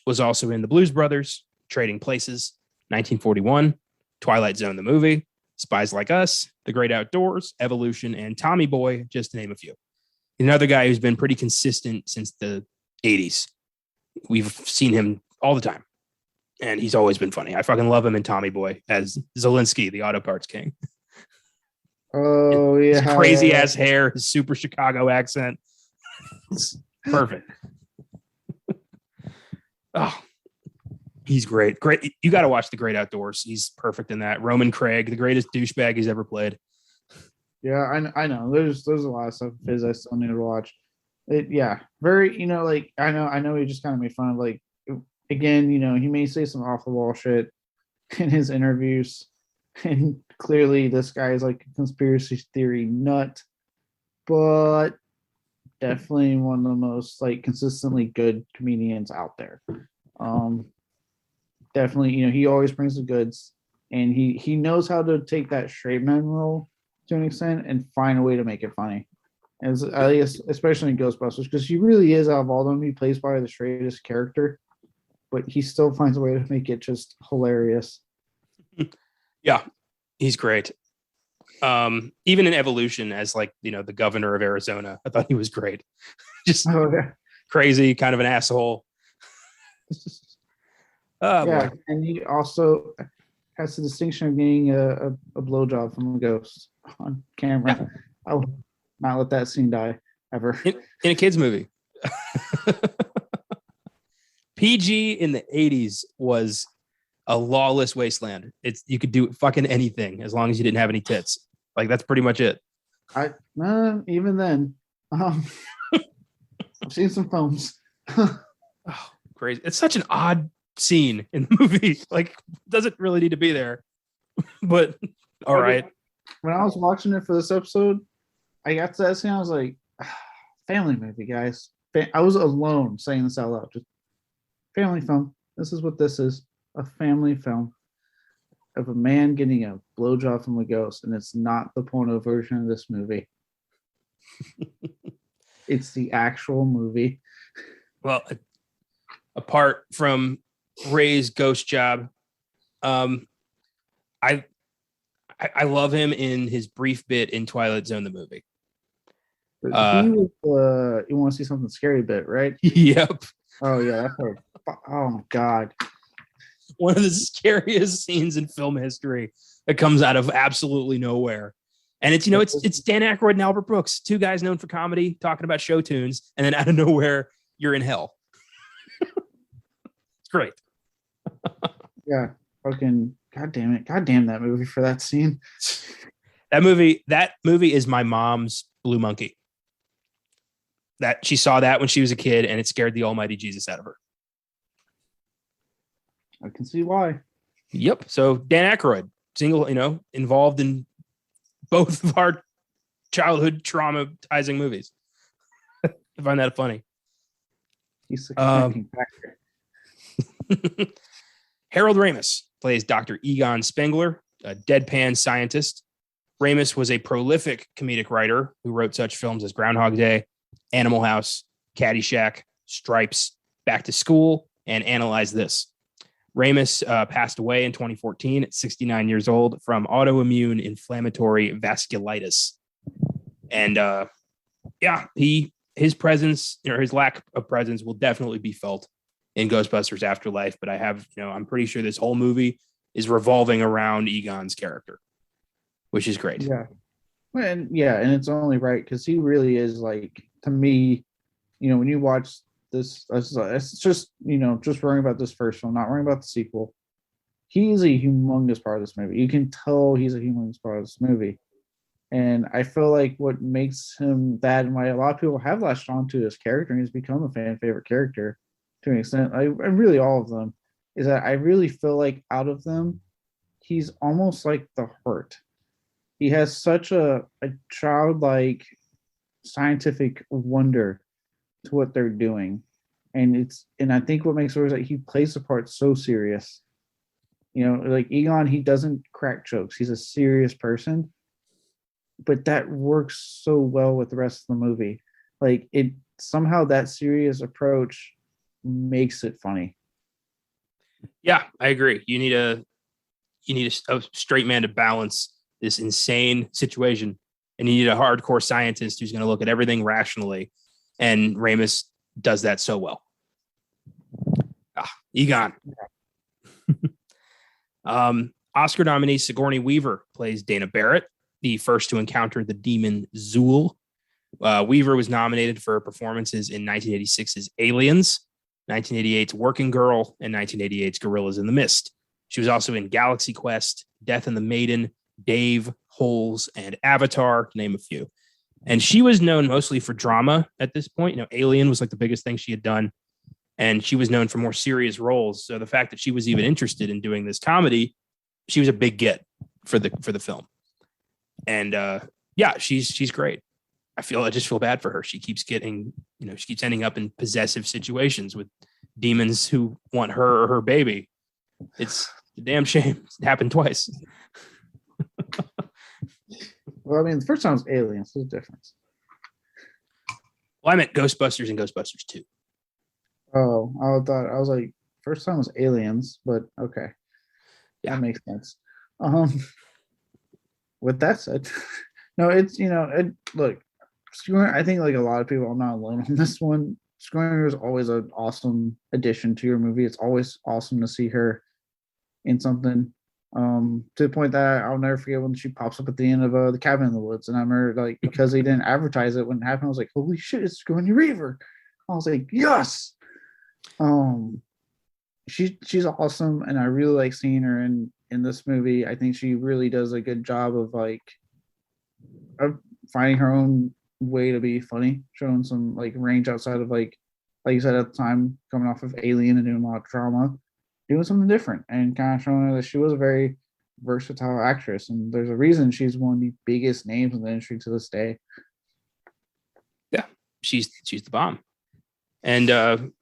Was also in The Blues Brothers, Trading Places, 1941, Twilight Zone the movie, Spies Like Us, The Great Outdoors, Evolution, and Tommy Boy, just to name a few. Another guy who's been pretty consistent since the 80s. We've seen him all the time. and he's always been funny. I fucking love him in Tommy Boy as Zelensky, the auto parts king. Oh His yeah, crazy ass hair, his super Chicago accent. It's perfect. Oh, he's great. Great. You got to watch The Great Outdoors. He's perfect in that. Roman Craig, the greatest douchebag he's ever played. Yeah, I know. There's a lot of stuff of his I still need to watch. Yeah, very. Like I know he just kind of made fun of like again. He may say some off the wall shit in his interviews, and clearly this guy is like a conspiracy theory nut, but definitely one of the most like consistently good comedians out there. Um, Definitely, he always brings the goods, and he knows how to take that straight man role to an extent and find a way to make it funny. As I guess, especially in Ghostbusters, because he really is out of all of them, he plays by the straightest character, but he still finds a way to make it just hilarious. Yeah, he's great. Even in Evolution as like, the governor of Arizona, I thought he was great. Just crazy, kind of an asshole. Oh, yeah, boy. and he also has the distinction of getting a blowjob from a ghost on camera. Yeah. I will not let that scene die ever. In a kids movie. PG in the 80s was a lawless wasteland. You could do fucking anything as long as you didn't have any tits. Like that's pretty much it. Even then, I've seen some films. Oh, crazy. It's such an odd scene in the movie. Like, doesn't really need to be there. But all right. When I was watching it for this episode, I got to that scene. I was like, family movie, guys. I was alone saying this out loud. Just family film. This is what this is. A family film of a man getting a blowjob from a ghost, and it's not the porno version of this movie. It's the actual movie. Well, apart from Ray's ghost job, I love him in his brief bit in Twilight Zone the movie. He was you want to see something scary bit, right? Yep. Oh yeah, that's her. Oh my god. One of the scariest scenes in film history that comes out of absolutely nowhere. And it's it's Dan Aykroyd and Albert Brooks, two guys known for comedy, talking about show tunes, and then out of nowhere, you're in hell. It's great. Yeah, fucking goddamn it. Goddamn that movie for that scene. That movie is my mom's Blue Monkey. That she saw that when she was a kid, and it scared the almighty Jesus out of her. I can see why. Yep. So Dan Aykroyd, involved in both of our childhood traumatizing movies. I find that funny. He's a connecting factor. Harold Ramis plays Dr. Egon Spengler, a deadpan scientist. Ramis was a prolific comedic writer who wrote such films as Groundhog Day, Animal House, Caddyshack, Stripes, Back to School, and Analyze This. Ramis passed away in 2014 at 69 years old from autoimmune inflammatory vasculitis. And his presence or his lack of presence will definitely be felt in Ghostbusters Afterlife. But I'm pretty sure this whole movie is revolving around Egon's character, which is great. Yeah. And it's only right because he really is like, to me, when you watch this, it's just just worrying about this first film, not worrying about the sequel. He's a humongous part of this movie. You can tell he's a humongous part of this movie, and I feel like what makes him that, and why a lot of people have latched onto his character and he's become a fan favorite character to an extent. I really all of them is that I really feel like out of them, he's almost like the Hurt. He has such a childlike scientific wonder to what they're doing, and I think what makes it is that he plays the part so serious. Like Egon, he doesn't crack jokes. He's a serious person, but that works so well with the rest of the movie. Like it somehow that serious approach makes it funny. Yeah, I agree. You need a straight man to balance this insane situation, and you need a hardcore scientist who's going to look at everything rationally. And Ramis does that so well. Egon. Oscar nominee Sigourney Weaver plays Dana Barrett, the first to encounter the demon Zool. Weaver was nominated for performances in 1986's Aliens, 1988's Working Girl, and 1988's Gorillas in the Mist. She was also in Galaxy Quest, Death and the Maiden, Dave, Holes, and Avatar, to name a few. And she was known mostly for drama at this point. Alien was like the biggest thing she had done, and she was known for more serious roles. So the fact that she was even interested in doing this comedy, she was a big get for the film. And she's great. I just feel bad for her. She keeps ending up in possessive situations with demons who want her or her baby. It's a damn shame. It happened twice. Well, I mean, the first time was Aliens. There's a difference. Well, I meant Ghostbusters and Ghostbusters 2. Oh, I was like, first time was Aliens, but okay. Yeah. That makes sense. With that said, no, it's, look, I think like a lot of people, I'm not alone on this one. Sigourney is always an awesome addition to your movie. It's always awesome to see her in something. To the point that I'll never forget when she pops up at the end of The Cabin in the Woods, and I remember like because they didn't advertise it when it happened, I was like, "Holy shit, it's Sigourney Weaver!" I was like, "Yes." She's awesome, and I really like seeing her in this movie. I think she really does a good job of finding her own way to be funny, showing some like range outside of like you said at the time, coming off of Alien and doing a lot of drama, doing something different and kind of showing her that she was a very versatile actress, and there's a reason she's one of the biggest names in the industry to this day. Yeah, she's the bomb, and I'm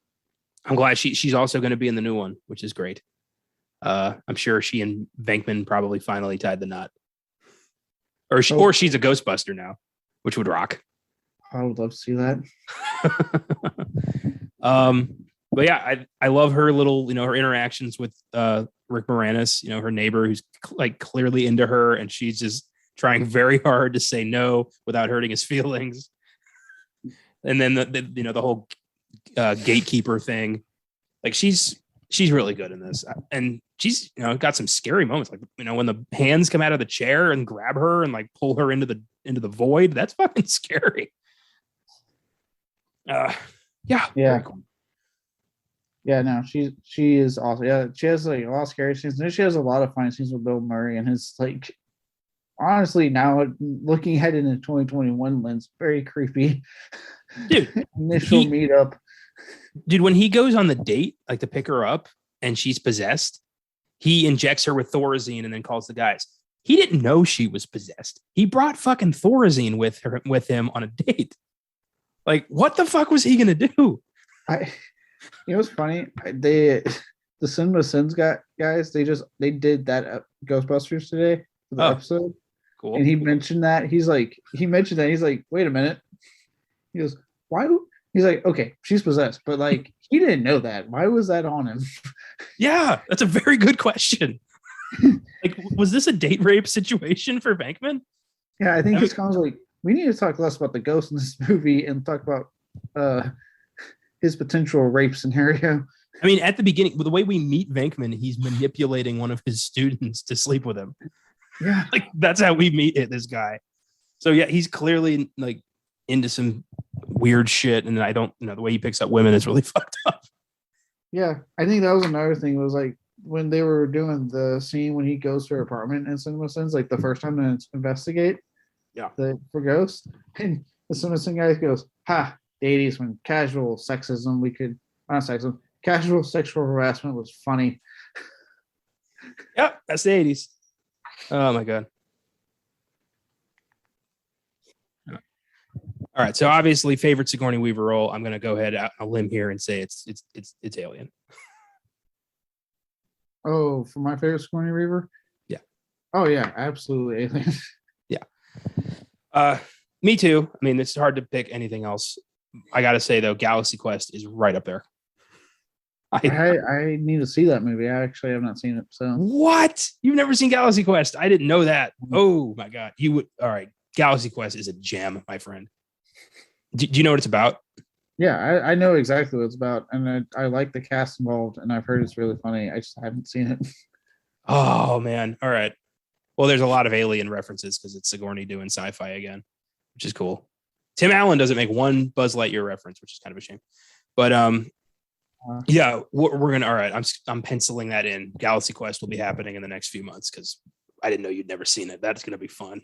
glad she's also going to be in the new one, which is great. I'm sure she and Venkman probably finally tied the knot, or she's a Ghostbuster now, which would rock. I would love to see that. But yeah, I love her little, her interactions with Rick Moranis, her neighbor who's like clearly into her, and she's just trying very hard to say no without hurting his feelings. And then the whole gatekeeper thing, like she's really good in this, and she's got some scary moments, like when the hands come out of the chair and grab her and like pull her into the void. That's fucking scary. Yeah. Cool. Yeah, no, she is awesome. Yeah, she has like a lot of scary scenes. And she has a lot of funny scenes with Bill Murray, and his like, honestly, now looking ahead into 2021 lens, very creepy. Dude, initial meetup. Dude, when he goes on the date, like to pick her up, and she's possessed, he injects her with Thorazine and then calls the guys. He didn't know she was possessed. He brought fucking Thorazine with him on a date. Like, what the fuck was he gonna do? It's funny. The Cinema Sins guys, they did that Ghostbusters today for the episode. Cool. And he mentioned that. He's like, wait a minute. He goes, why? He's like, okay, she's possessed, but like he didn't know that. Why was that on him? Yeah, that's a very good question. Like, was this a date rape situation for Venkman? Yeah, I think his comments like, we need to talk less about the ghost in this movie and talk about his potential rape scenario. I mean, at the beginning, the way we meet Venkman, he's manipulating one of his students to sleep with him. Yeah, like that's how we meet this guy. So yeah, he's clearly like into some weird shit, and I don't the way he picks up women is really fucked up. Yeah, I think that was another thing. Was like when they were doing the scene when he goes to her apartment in Cinema Sins, like the first time to investigate. Yeah, for ghosts, and the Cinema Sin guy goes, "Ha, the 80s when casual sexism casual sexual harassment was funny." Yep, that's the 80s. Oh my god. All right, so obviously favorite Sigourney Weaver role. I'm gonna go ahead out on a limb here and say it's Alien. Oh, for my favorite Sigourney Weaver? Yeah. Oh yeah, absolutely Alien. Yeah. Me too. I mean, it's hard to pick anything else. I gotta say though, Galaxy Quest is right up there. I need to see that movie. I actually have not seen it. So what? You've never seen Galaxy Quest? I didn't know that. Oh my god. You would. All right. Galaxy Quest is a gem, my friend. Do you know what it's about? Yeah, I know exactly what it's about, and I like the cast involved, and I've heard it's really funny. I just haven't seen it. Oh man. All right. Well, there's a lot of alien references because it's Sigourney doing sci-fi again, which is cool. Tim Allen doesn't make one Buzz Lightyear reference, which is kind of a shame. But Uh, yeah, we're gonna. All right, I'm penciling that in. Galaxy Quest will be happening in the next few months because I didn't know you'd never seen it. That's gonna be fun.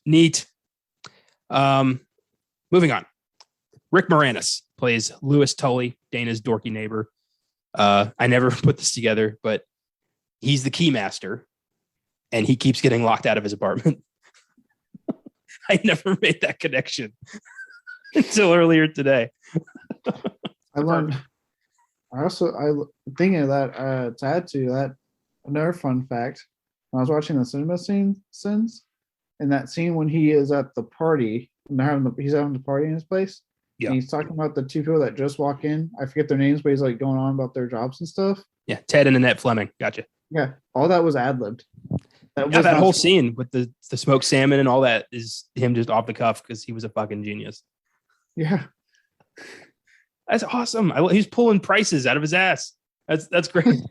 Neat. Um, moving on. Rick Moranis plays Louis Tully, Dana's dorky neighbor. I never put this together, but he's the keymaster, and he keeps getting locked out of his apartment. I never made that connection until earlier today. I learned. I thinking of that. To add to that, another fun fact: when I was watching the cinema scenes, in that scene when he is at the party, and he's having the party in his place. Yeah. And he's talking about the two people that just walk in. I forget their names, but he's like going on about their jobs and stuff. Yeah, Ted and Annette Fleming. Gotcha. Yeah, all that was ad libbed. Yeah, that whole scene with the smoked salmon and all that is him just off the cuff because he was a fucking genius. Yeah, that's awesome. He's pulling prices out of his ass. That's great.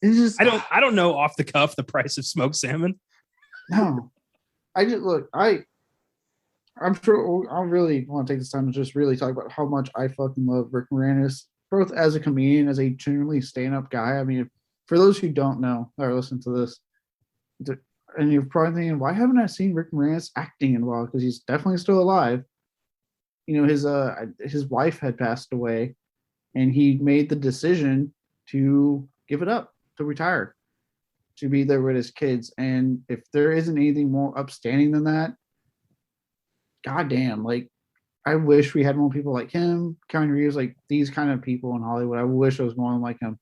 it's just I don't know off the cuff the price of smoked salmon. no. I just look. I'm sure I really want to take this time to just really talk about how much I fucking love Rick Moranis, both as a comedian, as a genuinely stand-up guy. I mean, for those who don't know or listen to this, and you're probably thinking, why haven't I seen Rick Moranis acting in a while? Because he's definitely still alive. You know, his wife had passed away, and he made the decision to give it up, to retire, to be there with his kids. And if there isn't anything more upstanding than that, goddamn, like I wish we had more people like him, Keanu Reeves, like these kind of people in Hollywood. I wish there was more like him.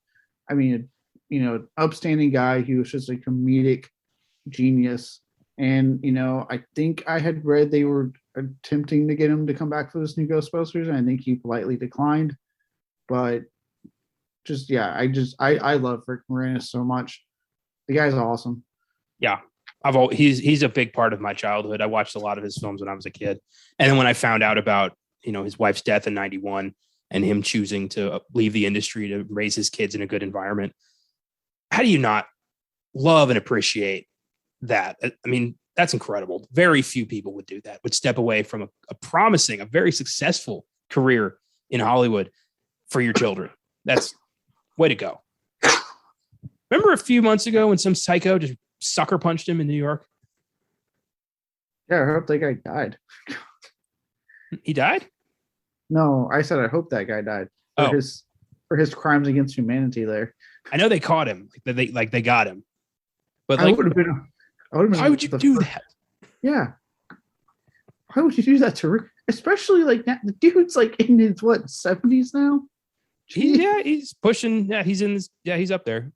I mean, you know, upstanding guy. He was just a comedic genius. And, you know, I think I had read they were attempting to get him to come back for this new Ghostbusters, and I think he politely declined. But just, yeah, I love Rick Moranis so much. The guy's awesome. Yeah. He's a big part of my childhood. I watched a lot of his films when I was a kid. And then when I found out about, you know, his wife's death in 91 and him choosing to leave the industry to raise his kids in a good environment, how do you not love and appreciate that? I mean, that's incredible. Very few people would do that, would step away from a promising, a very successful career in Hollywood for your children. That's way to go. Remember a few months ago when some psycho just sucker punched him in New York? Yeah, I hope that guy died. He died? No, I said I hope that guy died for his crimes against humanity there. I know they caught him. They got him. But I would have been why would you do that? Yeah. Why would you do that to Rick? Especially like that, the dude's like in his 70s now? He's pushing. Yeah, he's up there.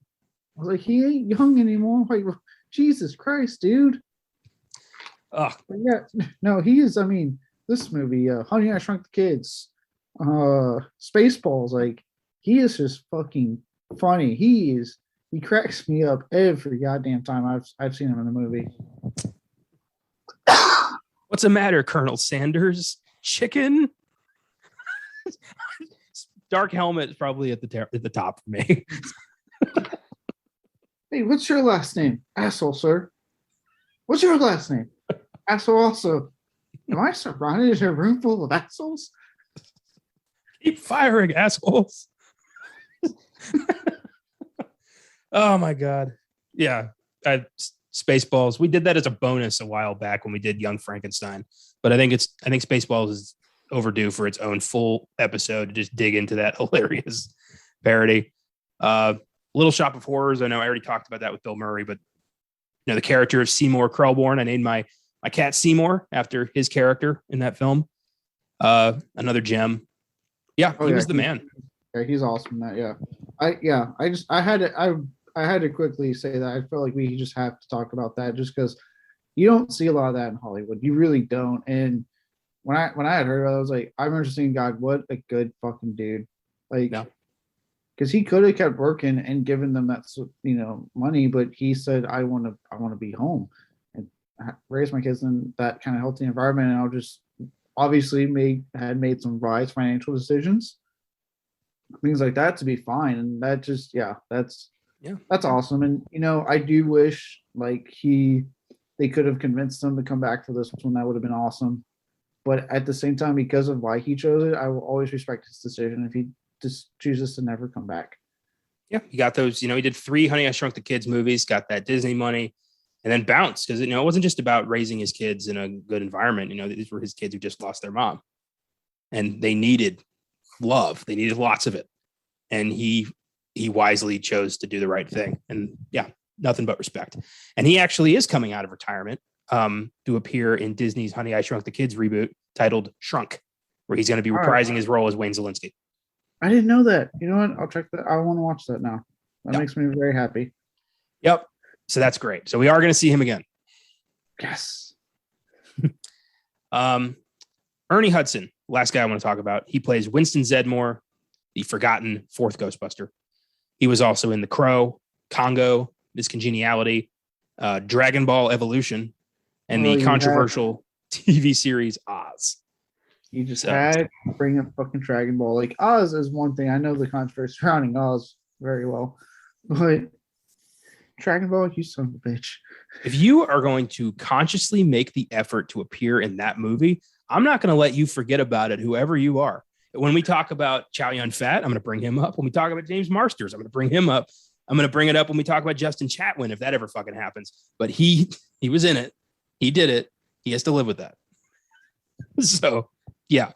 I was like, he ain't young anymore. Like, Jesus Christ, dude. Oh, yeah, no, he is. I mean, this movie, Honey, I Shrunk the Kids, Spaceballs, like, he is just fucking funny. He cracks me up every goddamn time I've seen him in a movie. What's the matter, Colonel Sanders? Chicken? Dark Helmet is probably at the top for me. Hey, what's your last name? Asshole, sir. What's your last name? Asshole also. Am I surrounded in a room full of assholes? Keep firing, assholes. Oh my God. Yeah. Spaceballs. We did that as a bonus a while back when we did Young Frankenstein. But I think Spaceballs is overdue for its own full episode to just dig into that hilarious parody. Little Shop of Horrors. I know I already talked about that with Bill Murray, but you know, the character of Seymour Krelborn, I named my cat Seymour after his character in that film. Another gem. Yeah, he was the man. Yeah, he's awesome. That I had to quickly say that I feel like we just have to talk about that just because you don't see a lot of that in Hollywood. You really don't. And when I had heard about it, I was like, I remember seeing, God, what a good fucking dude. Like, because he could have kept working and given them that, you know, money, but he said, I want to be home and raise my kids in that kind of healthy environment. And I'll just obviously had made some wise financial decisions. things like that to be fine. And that just, yeah, Yeah. that's awesome. And I do wish like they could have convinced him to come back for this one. That would have been awesome. But at the same time, because of why he chose it, I will always respect his decision if he just chooses to never come back. Yeah. You got those, he did 3 Honey, I Shrunk the Kids movies, got that Disney money, and then bounced because, it wasn't just about raising his kids in a good environment. These were his kids who just lost their mom and they needed love. They needed lots of it. And he wisely chose to do the right thing. And yeah, nothing but respect. And he actually is coming out of retirement to appear in Disney's Honey, I Shrunk the Kids reboot titled Shrunk, where he's going to be reprising his role as Wayne Zelinsky. I didn't know that. You know what? I'll check that. I want to watch that now. That makes me very happy. Yep. So that's great. So we are going to see him again. Yes. Ernie Hudson, last guy I want to talk about. He plays Winston Zedmore, the forgotten fourth Ghostbuster. He was also in The Crow, Congo, Miss Congeniality, Dragon Ball Evolution, and the controversial TV series Oz. You just had to bring up fucking Dragon Ball. Like Oz is one thing. I know the controversy surrounding Oz very well, but Dragon Ball, you son of a bitch. If you are going to consciously make the effort to appear in that movie, I'm not going to let you forget about it, whoever you are. When we talk about Chow Yun-Fat, I'm going to bring him up. When we talk about James Marsters, I'm going to bring him up. I'm going to bring it up when we talk about Justin Chatwin, if that ever fucking happens. But he was in it. He did it. He has to live with that. So, yeah.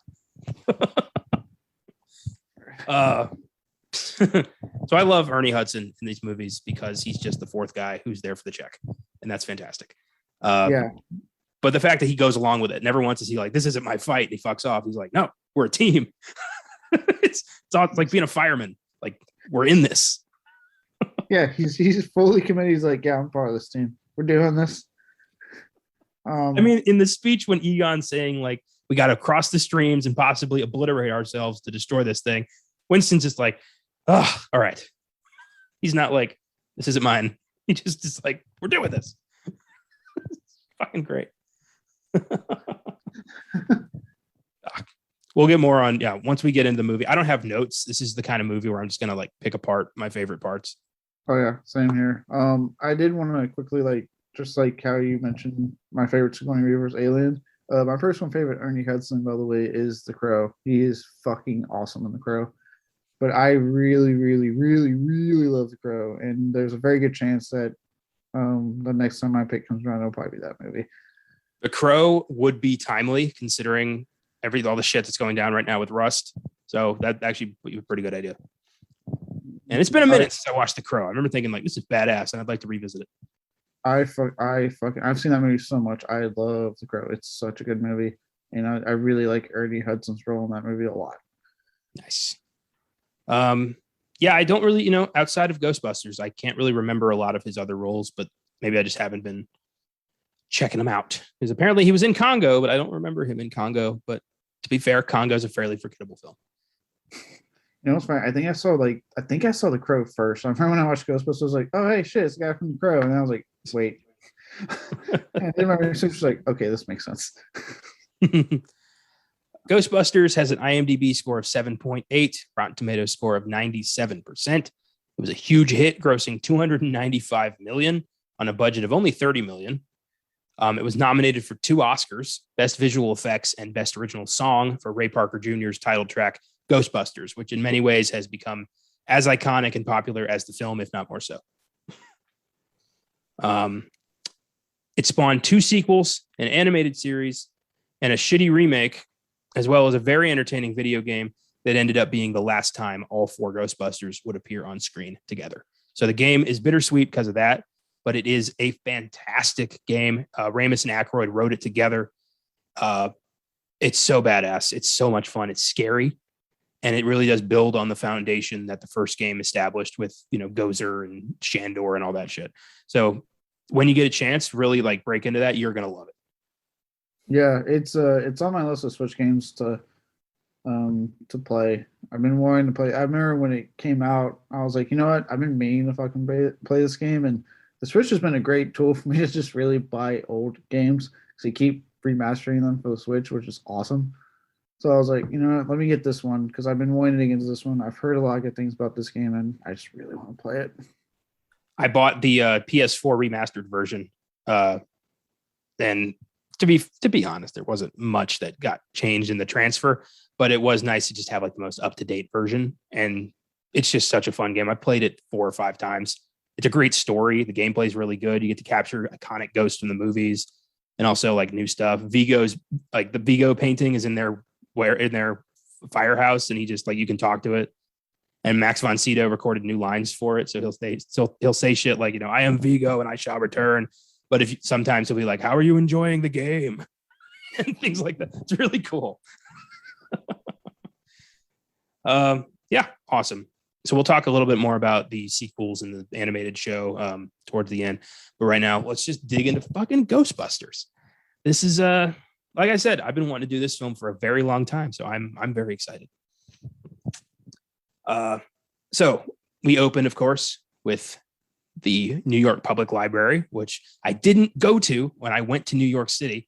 So I love Ernie Hudson in these movies because he's just the fourth guy who's there for the check. And that's fantastic. Yeah. But the fact that he goes along with it, never once is he like, this isn't my fight. And he fucks off. He's like, no, we're a team. It's like being a fireman. Like, we're in this. Yeah, he's fully committed. He's like, yeah, I'm part of this team. We're doing this. I mean, in the speech when Egon's saying, like, we got to cross the streams and possibly obliterate ourselves to destroy this thing, Winston's just like, oh, all right. He's not like, this isn't mine. He just is like, we're doing this. Fucking great. We'll get more on, once we get into the movie. I don't have notes. This is the kind of movie where I'm just gonna like pick apart my favorite parts. Oh yeah, same here. I did want to quickly just like how you mentioned my favorite Sigourney Weaver's Alien. My first one favorite Ernie Hudson, by the way, is The Crow. He is fucking awesome in The Crow. But I really, really, really, really love The Crow, and there's a very good chance that the next time my pick comes around, it'll probably be that movie. The Crow would be timely considering all the shit that's going down right now with Rust. So that actually would be a pretty good idea. And it's been a minute since I watched The Crow. I remember thinking like, this is badass, and I'd like to revisit it. I've seen that movie so much. I love The Crow. It's such a good movie, and I really like Ernie Hudson's role in that movie a lot. Nice. Yeah, I don't really, outside of Ghostbusters, I can't really remember a lot of his other roles, but maybe I just haven't been checking him out. Because apparently he was in Congo, but I don't remember him in Congo. But to be fair, Congo is a fairly forgettable film. It's funny. I think I saw The Crow first. I remember when I watched Ghostbusters, I was like, oh hey, shit, it's the guy from The Crow. And I was like, wait. And then my research was like, okay, this makes sense. Ghostbusters has an IMDb score of 7.8, Rotten Tomatoes score of 97%. It was a huge hit, grossing $295 million on a budget of only $30 million. It was nominated for 2 Oscars, Best Visual Effects and Best Original Song for Ray Parker Jr.'s title track, Ghostbusters, which in many ways has become as iconic and popular as the film, if not more so. It spawned 2 sequels, an animated series, and a shitty remake, as well as a very entertaining video game that ended up being the last time all 4 Ghostbusters would appear on screen together. So the game is bittersweet because of that, but it is a fantastic game. Ramis and Aykroyd wrote it together. It's so badass. It's so much fun. It's scary. And it really does build on the foundation that the first game established with, Gozer and Shandor and all that shit. So when you get a chance, really like break into that, you're going to love it. Yeah, it's on my list of Switch games to play. I've been wanting to play. I remember when it came out, I was like, you know what? I've been meaning if I can play this game, and the Switch has been a great tool for me to just really buy old games because they keep remastering them for the Switch, which is awesome. So I was like, you know what, let me get this one because I've been wanting to get into this one. I've heard a lot of good things about this game, and I just really want to play it. I bought the PS4 remastered version, uh, and to be honest, there wasn't much that got changed in the transfer, but it was nice to just have like the most up to date version, and it's just such a fun game. I played it 4 or 5 times. It's a great story. The gameplay is really good. You get to capture iconic ghosts from the movies, and also like new stuff. Vigo's like the Vigo painting is in their firehouse, and he just like you can talk to it. And Max von Sydow recorded new lines for it, so he'll say shit like, I am Vigo and I shall return. But if sometimes he'll be like, how are you enjoying the game? And things like that. It's really cool. Yeah, awesome. So we'll talk a little bit more about the sequels and the animated show towards the end. But right now, let's just dig into fucking Ghostbusters. This is like I said, I've been wanting to do this film for a very long time, so I'm very excited. So we opened, of course, with the New York Public Library, which I didn't go to when I went to New York City.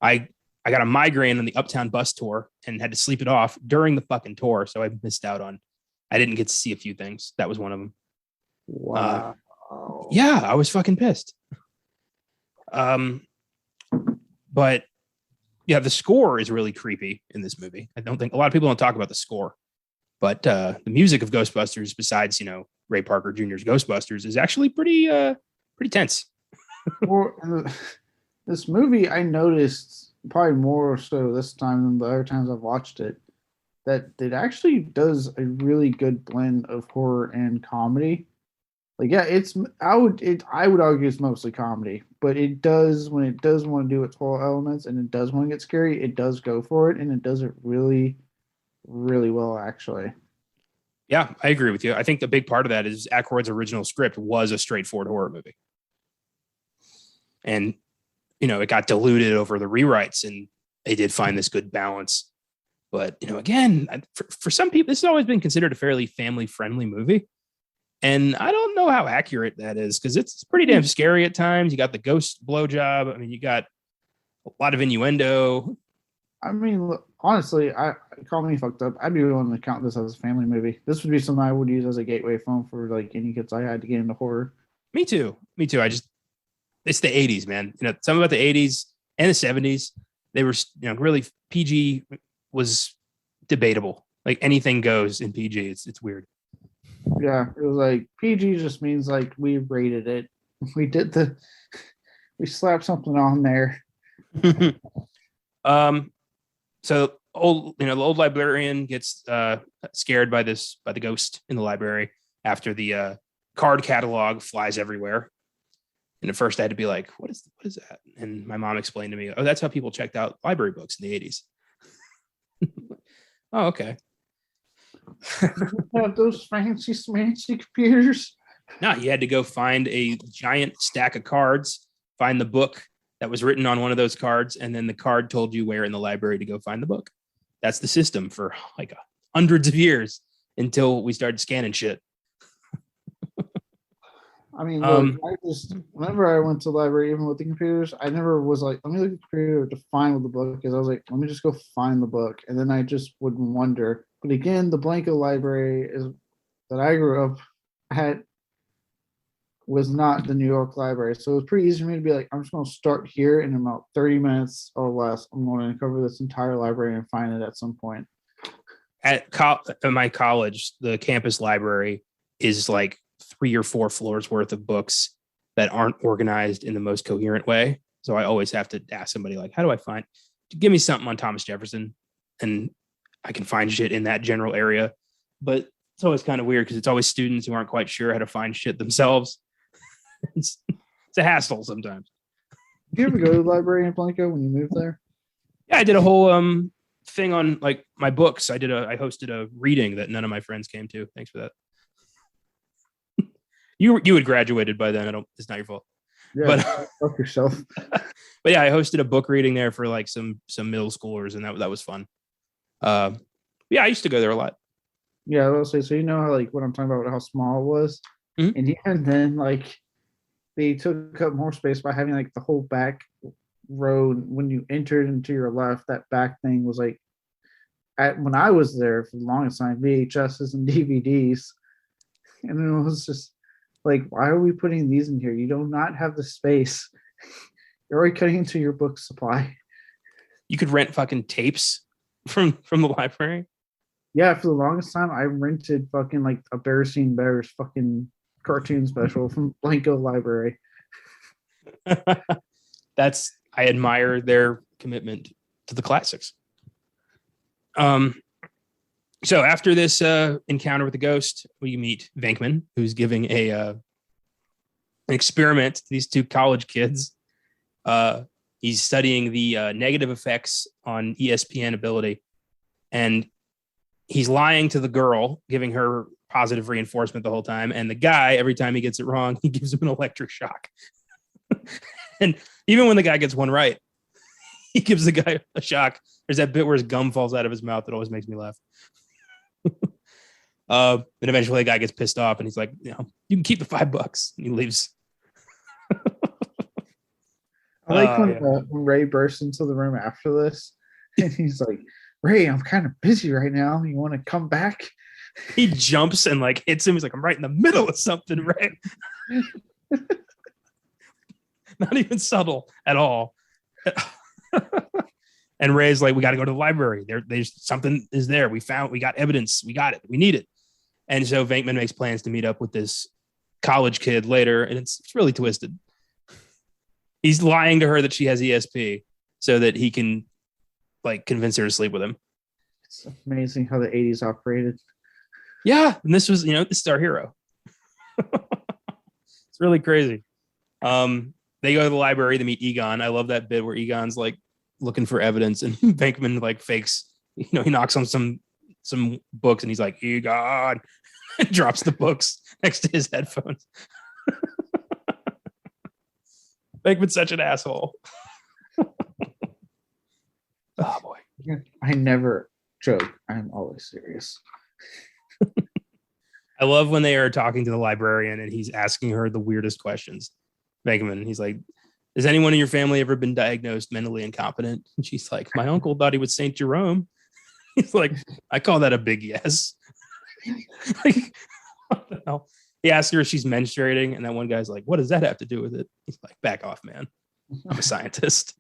I got a migraine on the Uptown bus tour and had to sleep it off during the fucking tour, so I missed out on. I didn't get to see a few things. That was one of them. Wow. Yeah, I was fucking pissed. But yeah, the score is really creepy in this movie. I don't think a lot of people don't talk about the score, but the music of Ghostbusters, besides Ray Parker Jr.'s Ghostbusters, is actually pretty tense. Well, this movie, I noticed probably more so this time than the other times I've watched it, that it actually does a really good blend of horror and comedy. Like, yeah, I would argue it's mostly comedy, but it does when it does want to do its horror elements and it does want to get scary, it does go for it, and it does it really, really well, actually. Yeah, I agree with you. I think the big part of that is Aykroyd's original script was a straightforward horror movie. And, it got diluted over the rewrites, and they did find this good balance. But, again, for some people, this has always been considered a fairly family-friendly movie. And I don't know how accurate that is, because it's pretty damn scary at times. You got the ghost blowjob. I mean, you got a lot of innuendo. I mean, look, honestly, I call me fucked up. I'd be willing to count this as a family movie. This would be something I would use as a gateway film for like any kids I had to get into horror. Me too. It's the 80s, man. Something about the 80s and the 70s. They were, really PG was debatable. Like anything goes in PG. It's weird. Yeah, it was like PG just means like we rated it. We slapped something on there. So the old librarian gets scared by the ghost in the library after the card catalog flies everywhere. And at first I had to be like, what is that? And my mom explained to me, oh, that's how people checked out library books in the 80s. Oh, okay. Have those fancy computers. No, you had to go find a giant stack of cards, find the book that was written on one of those cards, and then the card told you where in the library to go find the book. That's the system for like hundreds of years until we started scanning shit. I mean, look, whenever I went to the library, even with the computers, I never was like, let me look at the computer to find what the book is. I was like, let me just go find the book. And then I just would wonder. But again, the Blanco library that I grew up at was not the New York library. So it was pretty easy for me to be like, I'm just going to start here in about 30 minutes or less. I'm going to cover this entire library and find it at some point. At my college, the campus library is like 3 or 4 floors worth of books that aren't organized in the most coherent way. So I always have to ask somebody like, how do I give me something on Thomas Jefferson? And I can find shit in that general area. But it's always kind of weird because it's always students who aren't quite sure how to find shit themselves. It's a hassle sometimes. Did you ever go to the library in Blanco when you moved there? Yeah, I did a whole thing on like my books. I hosted a reading that none of my friends came to. Thanks for that. You had graduated by then. It's not your fault. Yeah, but fuck yourself. But yeah, I hosted a book reading there for like some middle schoolers, and that was fun. Yeah, I used to go there a lot. Yeah, I will say. So you know how like what I'm talking about, how small it was, and even then like they took up more space by having like the whole back road when you entered into your left. That back thing was like when I was there for the longest time, VHSs and DVDs, and it was just like, why are we putting these in here? You do not have the space. You're already cutting into your book supply. You could rent fucking tapes from the library. Yeah, for the longest time, I rented fucking like a Bear Seen Bears fucking cartoon special from Blanco Library. I admire their commitment to the classics. So after this encounter with the ghost, we meet Venkman, who's giving an experiment to these two college kids. He's studying the negative effects on ESPN ability, and he's lying to the girl, giving her positive reinforcement the whole time. And the guy, every time he gets it wrong, he gives him an electric shock. And even when the guy gets one right, he gives the guy a shock. There's that bit where his gum falls out of his mouth that always makes me laugh. And eventually the guy gets pissed off and he's like, you can keep the $5. And he leaves. I like when Ray bursts into the room after this and he's like, Ray, I'm kind of busy right now. You want to come back? He jumps and like hits him. He's like, I'm right in the middle of something, Ray. Not even subtle at all. And Ray's like, we got to go to the library. There's something is there. We got evidence. We got it. We need it. And so Venkman makes plans to meet up with this college kid later. And it's really twisted. He's lying to her that she has ESP so that he can like convince her to sleep with him. It's amazing how the 80s operated. Yeah. And this was, this is our hero. It's really crazy. They go to the library to meet Egon. I love that bit where Egon's like looking for evidence and Venkman like fakes, he knocks on some books and he's like, Egon, and drops the books next to his headphones. Venkman's such an asshole. Oh boy. I never joke. I'm always serious. I love when they are talking to the librarian and he's asking her the weirdest questions. Venkman, he's like, has anyone in your family ever been diagnosed mentally incompetent? And she's like, my uncle thought he was Saint Jerome. He's like, I call that a big yes. Like, what the hell? He asks her if she's menstruating, and that one guy's like, what does that have to do with it? He's like, back off, man. I'm a scientist.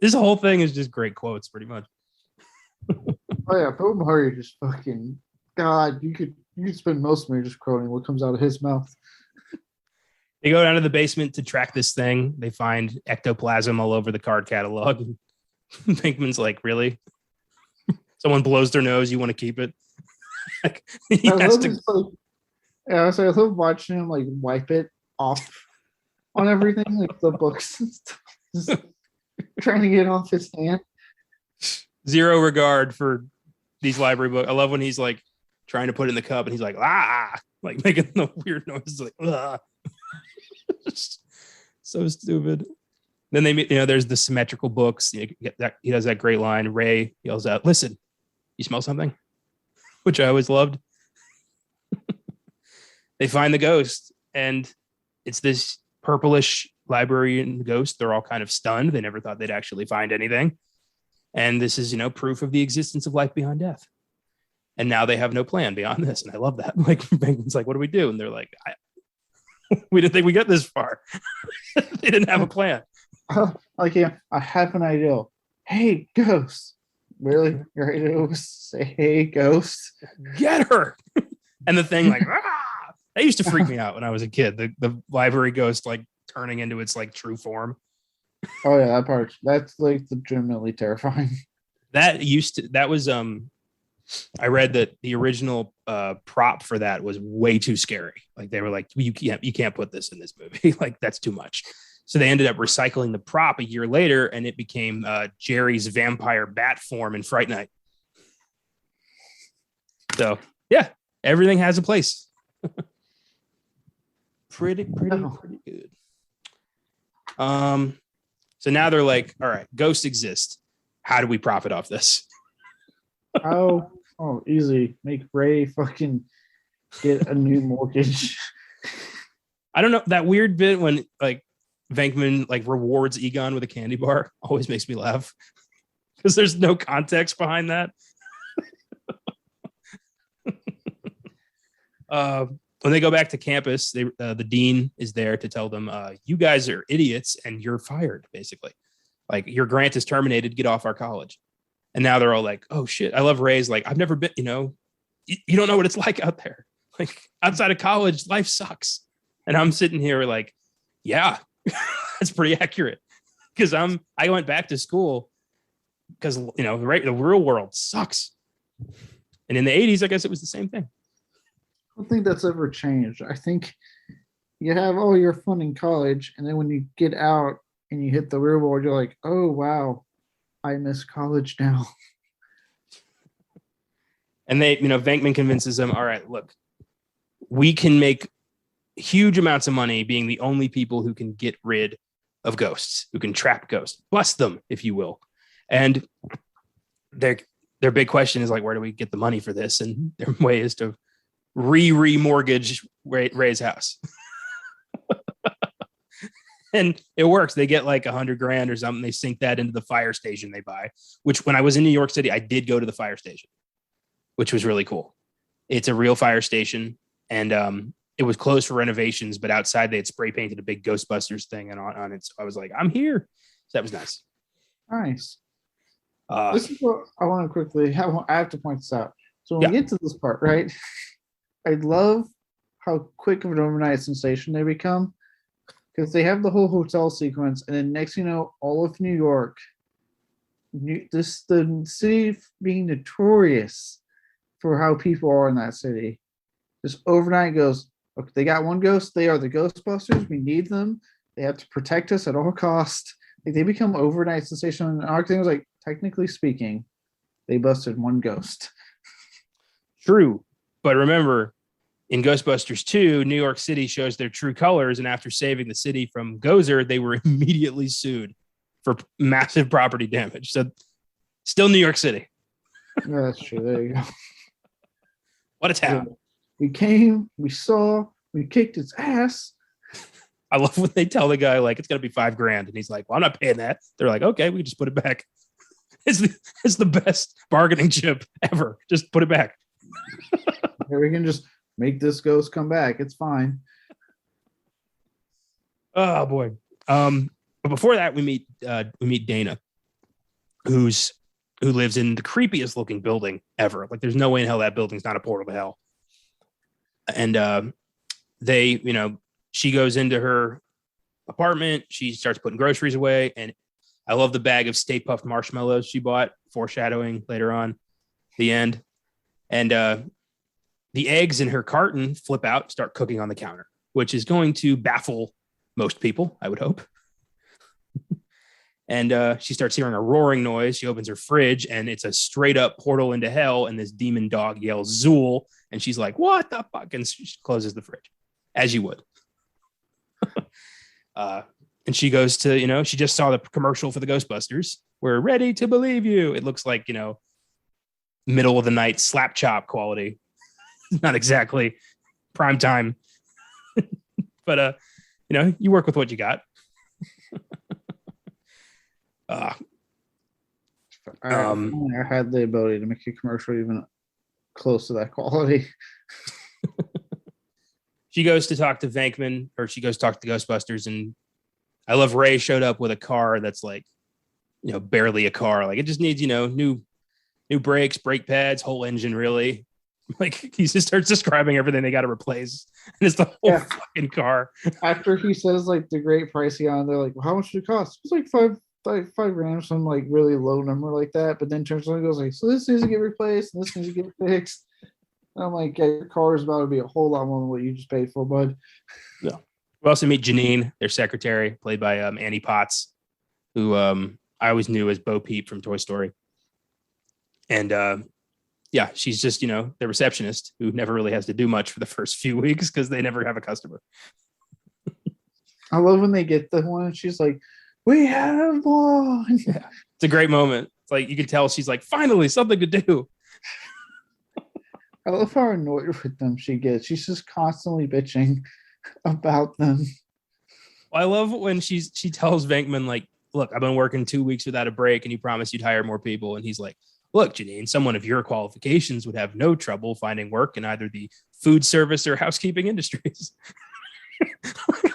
This whole thing is just great quotes, pretty much. Oh yeah, Bill Murray just fucking God. You could spend most of me just quoting what comes out of his mouth. They go down to the basement to track this thing. They find ectoplasm all over the card catalog. Venkman's like, really? Someone blows their nose, you want to keep it? Like, I love watching him like wipe it off on everything, like the books and stuff. Just trying to get off his hand. Zero regard for these library books. I love when he's like trying to put it in the cup and he's like, like making the weird noises, like, so stupid. Then they meet, there's the symmetrical books. He does that great line. Ray yells out, listen, you smell something? Which I always loved. They find the ghost, and it's this purplish librarian ghost. They're all kind of stunned. They never thought they'd actually find anything. And this is, proof of the existence of life beyond death. And now they have no plan beyond this. And I love that. Like, Venkman's like, what do we do? And they're like, we didn't think we got this far. They didn't have a plan. Yeah, I have an idea. Hey, ghost. Really? You're ready to say, hey, ghost? Get her. And the thing like, that used to freak me out when I was a kid. The library ghost like turning into its like true form. Oh yeah, that part. That's like legitimately terrifying. That was I read that the original prop for that was way too scary. Like they were like, you can't put this in this movie. Like that's too much. So they ended up recycling the prop a year later, and it became Jerry's vampire bat form in Fright Night. So yeah, everything has a place. Pretty good. So now they're like, all right, ghosts exist. How do we profit off this? Oh, easy. Make Ray fucking get a new mortgage. I don't know. That weird bit when like Venkman like rewards Egon with a candy bar always makes me laugh. because there's no context behind that. When they go back to campus, the dean is there to tell them, you guys are idiots and you're fired, basically. Like, your grant is terminated, get off our college. And now they're all like, oh shit. I love Ray's like, I've never been, you don't know what it's like out there. Like, outside of college, life sucks. And I'm sitting here like, yeah, that's pretty accurate. Because I went back to school because, the real world sucks. And in the 80s, I guess it was the same thing. I don't think that's ever changed. I think you have all your fun in college, and then when you get out and you hit the real world, you're like, oh wow, I miss college now. And Venkman convinces them, all right, look, we can make huge amounts of money being the only people who can get rid of ghosts, who can trap ghosts, bust them, if you will. And their big question is like, where do we get the money for this? And their way is to remortgage Ray's house. And it works. They get like $100,000 or something. They sink that into the fire station they buy, which when I was in New York City, I did go to the fire station, which was really cool. It's a real fire station. And it was closed for renovations, but outside they had spray painted a big Ghostbusters thing and on it. So I was like, I'm here. So that was nice. Nice. This is what I want to quickly I have to point this out. So when we get to this part, right? I love how quick of an overnight sensation they become, because they have the whole hotel sequence, and then next you know, all of New York, the city being notorious for how people are in that city, just overnight goes, okay, they got one ghost, they are the Ghostbusters, we need them, they have to protect us at all costs. Like, they become overnight sensation, and our thing was like, technically speaking, they busted one ghost. True. But remember, in Ghostbusters 2, New York City shows their true colors, and after saving the city from Gozer, they were immediately sued for massive property damage. So, still New York City. Yeah, that's true. There you go. What a town. We came, we saw, we kicked its ass. I love when they tell the guy, like, it's going to be $5,000. And he's like, well, I'm not paying that. They're like, okay, we can just put it back. It's the best bargaining chip ever. Just put it back. We can just make this ghost come back. It's fine. Oh boy. But before that, we meet Dana, who lives in the creepiest looking building ever. Like, there's no way in hell that building's not a portal to hell. And she goes into her apartment. She starts putting groceries away, and I love the bag of Stay Puft marshmallows she bought, foreshadowing later on the end. And the eggs in her carton flip out, start cooking on the counter, which is going to baffle most people, I would hope. And she starts hearing a roaring noise. She opens her fridge, and it's a straight up portal into hell. And this demon dog yells Zool. And she's like, what the fuck? And she closes the fridge, as you would. And she goes to, she just saw the commercial for the Ghostbusters. We're ready to believe you. It looks like, middle of the night slap chop quality. Not exactly prime time. But, you work with what you got. I had the ability to make a commercial even close to that quality. She goes to talk to Venkman, or she goes to talk to the Ghostbusters, and I love Ray showed up with a car that's like, barely a car. Like, it just needs, new brakes, brake pads, whole engine, really. Like, he just starts describing everything they got to replace, and it's the whole fucking car. After he says like the great pricing on, they're like, well, how much did it cost? It's like $5,000 or some like really low number like that. But then turns around and goes like, so this needs to get replaced and this needs to get fixed. And I'm like, yeah, your car is about to be a whole lot more than what you just paid for, bud. Yeah. We also meet Janine, their secretary, played by Annie Potts, who I always knew as Bo Peep from Toy Story. And she's just, the receptionist who never really has to do much for the first few weeks because they never have a customer. I love when they get the one and she's like, we have one. Yeah. It's a great moment. It's like, you can tell she's like, finally, something to do. I love how annoyed with them she gets. She's just constantly bitching about them. I love when she tells Venkman, like, look, I've been working 2 weeks without a break, and you promised you'd hire more people. And he's like, look, Janine, someone of your qualifications would have no trouble finding work in either the food service or housekeeping industries.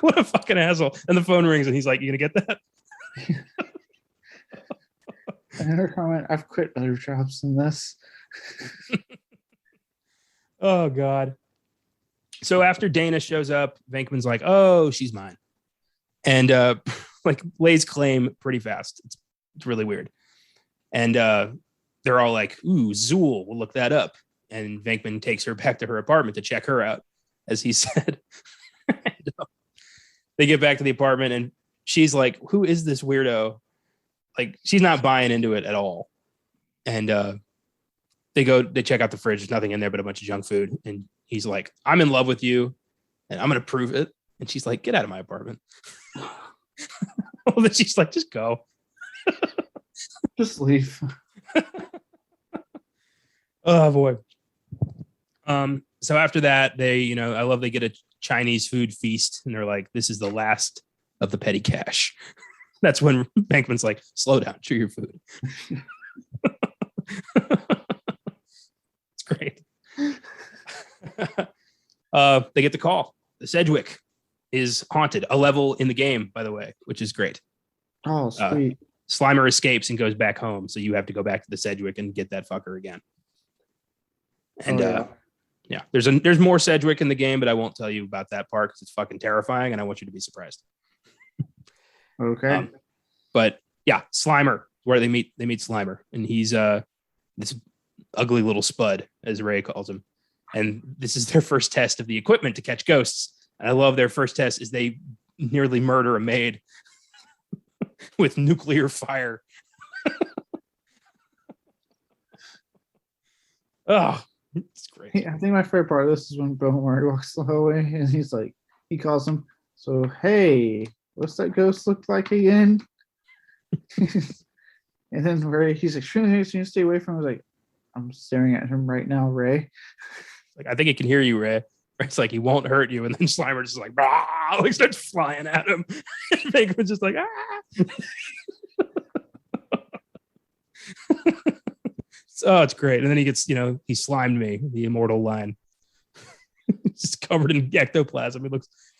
What a fucking asshole. And the phone rings and he's like, you gonna get that? Another comment, I've quit other jobs than this. Oh God. So after Dana shows up, Venkman's like, oh, she's mine. And like lays claim pretty fast. It's really weird. And they're all like, ooh, Zool, we'll look that up. And Venkman takes her back to her apartment to check her out, as he said. And, they get back to the apartment and she's like, who is this weirdo? Like, she's not buying into it at all. And they check out the fridge. There's nothing in there but a bunch of junk food. And he's like, I'm in love with you and I'm going to prove it. And she's like, get out of my apartment. Well, then she's like, just go. Just leave. Oh boy. So after that, they get a Chinese food feast and they're like, this is the last of the petty cash. That's when Bankman's like, slow down, chew your food. It's great. They get the call. The Sedgwick is haunted, a level in the game, by the way, which is great. Oh, sweet. Slimer escapes and goes back home. So you have to go back to the Sedgwick and get that fucker again. And yeah, there's more Sedgwick in the game, but I won't tell you about that part because it's fucking terrifying and I want you to be surprised. Okay. But yeah, Slimer, where they meet Slimer, and he's this ugly little spud, as Ray calls him. And this is their first test of the equipment to catch ghosts. And I love their first test is they nearly murder a maid with nuclear fire. Oh, it's great. I think my favorite part of this is when Bill Murray walks the hallway and he's like, he calls him, so hey, what's that ghost look like again? And then Ray, he's like, shouldn't you stay away from him? I was like, I'm staring at him right now, Ray. Like, I think he can hear you, Ray. It's like, he won't hurt you. And then Slimer just like, bah! Like starts flying at him. And Baker's just like, ah. Oh, it's great. And then he gets, he slimed me, the immortal line. Just covered in ectoplasm.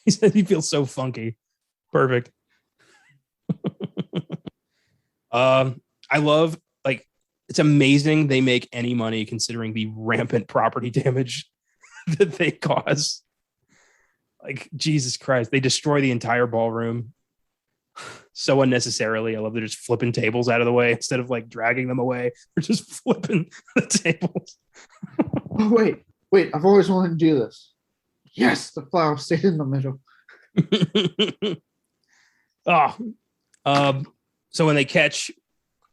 He said he feels so funky. Perfect. I love, like, it's amazing they make any money considering the rampant property damage that they cause. Like, Jesus Christ, they destroy the entire ballroom so unnecessarily. I love they're just flipping tables out of the way instead of like dragging them away. They're just flipping the tables. Oh, wait, I've always wanted to do this. Yes, the flower stayed in the middle. So when they catch,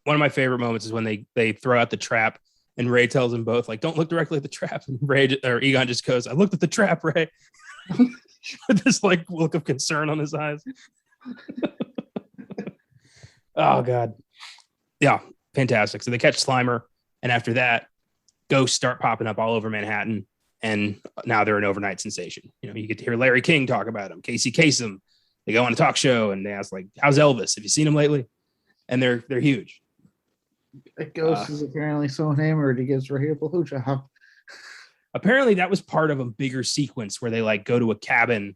one of my favorite moments is when they throw out the trap and Ray tells them both, like, don't look directly at the trap. And Egon just goes, I looked at the trap, Ray. With this like look of concern on his eyes. Oh God. Yeah, fantastic. So they catch Slimer, and after that, ghosts start popping up all over Manhattan, and now they're an overnight sensation. You get to hear Larry King talk about him, Casey Kasem. They go on a talk show and they ask, like, how's Elvis? Have you seen him lately? And they're huge. A ghost is apparently so enamored he gives Ray a blowjob. Apparently that was part of a bigger sequence where they like go to a cabin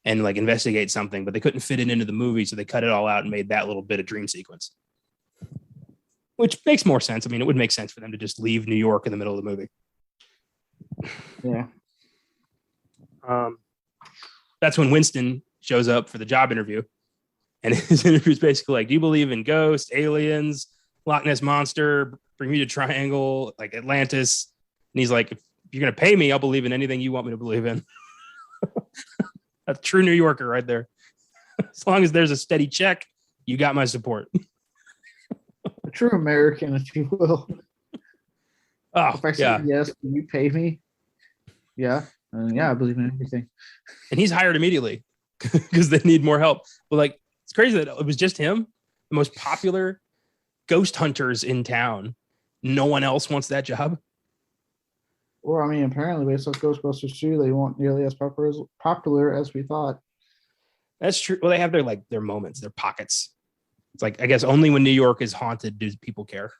and like investigate something, but they couldn't fit it into the movie, so they cut it all out and made that little bit of dream sequence, which makes more sense. I mean, it would make sense for them to just leave New York in the middle of the movie. Yeah. That's when Winston shows up for the job interview, and his interview is basically like, do you believe in ghosts, aliens, Loch Ness Monster, Bermuda Triangle, like Atlantis? And he's like, if you're going to pay me, I'll believe in anything you want me to believe in. A true New Yorker right there. As long as there's a steady check, you got my support. A true American, if you will. Oh, if I say yes, can you pay me? Yeah. Yeah, I believe in everything. And he's hired immediately because they need more help. But like, it's crazy that it was just him, the most popular ghost hunters in town. No one else wants that job. Well, I mean, apparently based off Ghostbusters 2, they weren't nearly as popular as we thought. That's true. Well, they have their moments, their pockets. It's like, I guess only when New York is haunted do people care.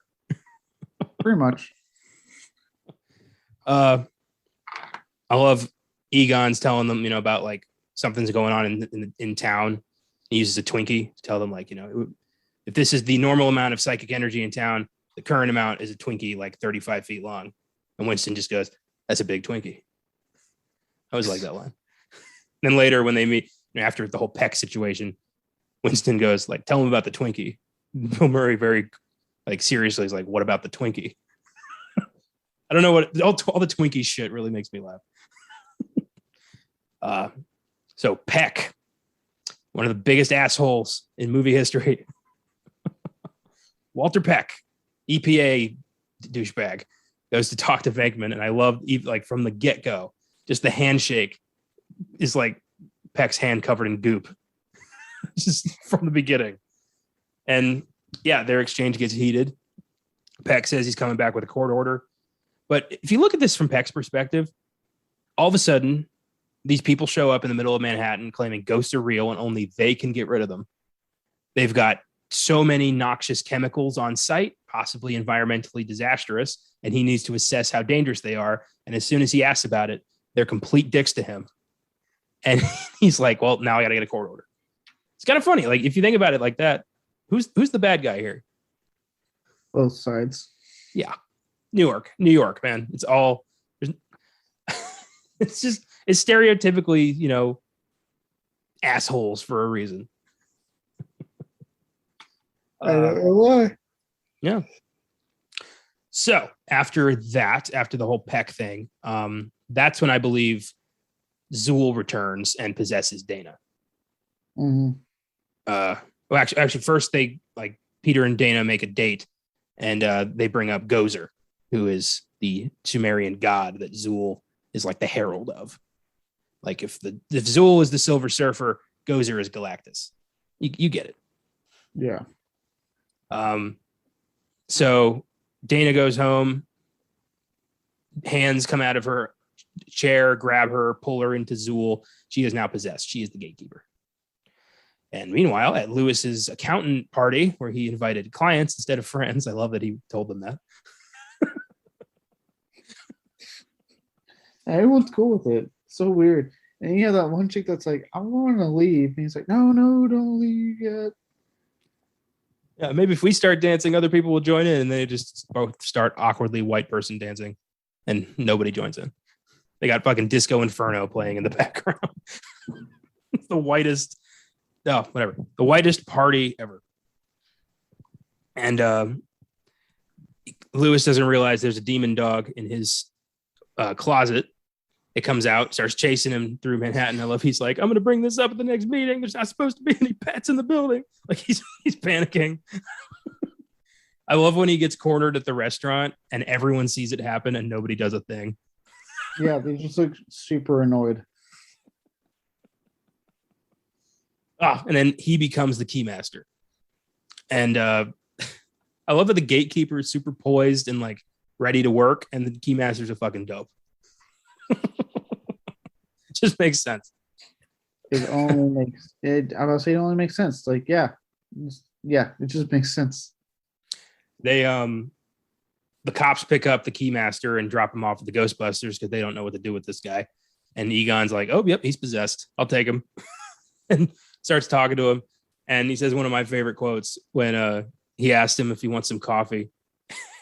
Pretty much. I love Egon's telling them, about like something's going on in town. He uses a Twinkie to tell them, like, if this is the normal amount of psychic energy in town, the current amount is a Twinkie like 35 feet long. And Winston just goes, "That's a big Twinkie." I always like that line. Then later when they meet, after the whole Peck situation, Winston goes, like, "Tell him about the Twinkie." Bill Murray very like seriously is like, "What about the Twinkie?" I don't know what all the Twinkie shit really makes me laugh. So Peck, one of the biggest assholes in movie history. Walter Peck, EPA douchebag, goes to talk to Venkman, and I love, like, from the get-go, just the handshake is like Peck's hand covered in goop, just from the beginning. And yeah, their exchange gets heated. Peck says he's coming back with a court order. But if you look at this from Peck's perspective, all of a sudden, these people show up in the middle of Manhattan claiming ghosts are real and only they can get rid of them. They've got so many noxious chemicals on site, possibly environmentally disastrous, and he needs to assess how dangerous they are. And as soon as he asks about it, they're complete dicks to him. And he's like, well, now I got to get a court order. It's kind of funny. Like, if you think about it like that, who's the bad guy here? Both sides. Yeah. New York, man. It's all, it's stereotypically, assholes for a reason. I don't know why. Yeah. So after the whole Peck thing, that's when I believe Zool returns and possesses Dana. Mm-hmm. Well, actually, first they, like, Peter and Dana make a date, and they bring up Gozer, who is the Sumerian god that Zool is like the herald of. Like, if Zool is the Silver Surfer, Gozer is Galactus. You get it. Yeah. So Dana goes home. Hands come out of her chair, grab her, pull her into Zool. She is now possessed. She is the gatekeeper. And meanwhile, at Lewis's accountant party, where he invited clients instead of friends, I love that he told them that. Everyone's cool with it. So weird. And you have that one chick that's like, I want to leave. And he's like, no, don't leave yet. Yeah, maybe if we start dancing, other people will join in, and they just both start awkwardly white person dancing, and nobody joins in. They got fucking Disco Inferno playing in the background. It's the whitest, the whitest party ever. And Lewis doesn't realize there's a demon dog in his closet. It comes out, starts chasing him through Manhattan. I love, he's like, I'm going to bring this up at the next meeting. There's not supposed to be any pets in the building. Like, he's panicking. I love when he gets cornered at the restaurant and everyone sees it happen and nobody does a thing. Yeah, they just look super annoyed. And then he becomes the keymaster. And I love that the gatekeeper is super poised and like ready to work, and the keymaster's a fucking dope. It just makes sense. It only makes it. I was say it only makes sense. Like, yeah, it just makes sense. They the cops pick up the keymaster and drop him off at the Ghostbusters because they don't know what to do with this guy. And Egon's like, oh, yep, he's possessed. I'll take him. And starts talking to him. And he says one of my favorite quotes when he asked him if he wants some coffee.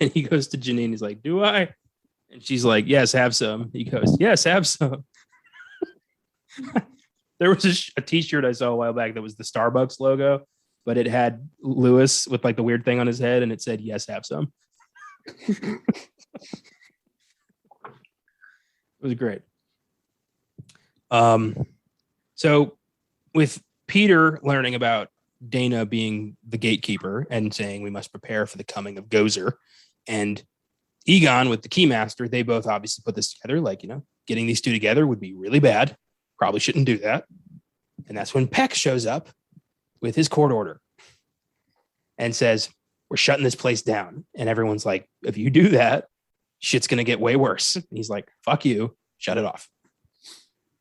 And he goes to Janine. He's like, do I? And she's like, yes, have some. He goes, yes, have some. There was a t-shirt I saw a while back that was the Starbucks logo, but it had Lewis with like the weird thing on his head, and it said, yes, have some. It was great. So with Peter learning about Dana being the gatekeeper and saying we must prepare for the coming of Gozer, and Egon with the keymaster, they both obviously put this together. Like, getting these two together would be really bad. Probably shouldn't do that. And that's when Peck shows up with his court order and says, we're shutting this place down. And everyone's like, if you do that, shit's going to get way worse. And he's like, fuck you, shut it off.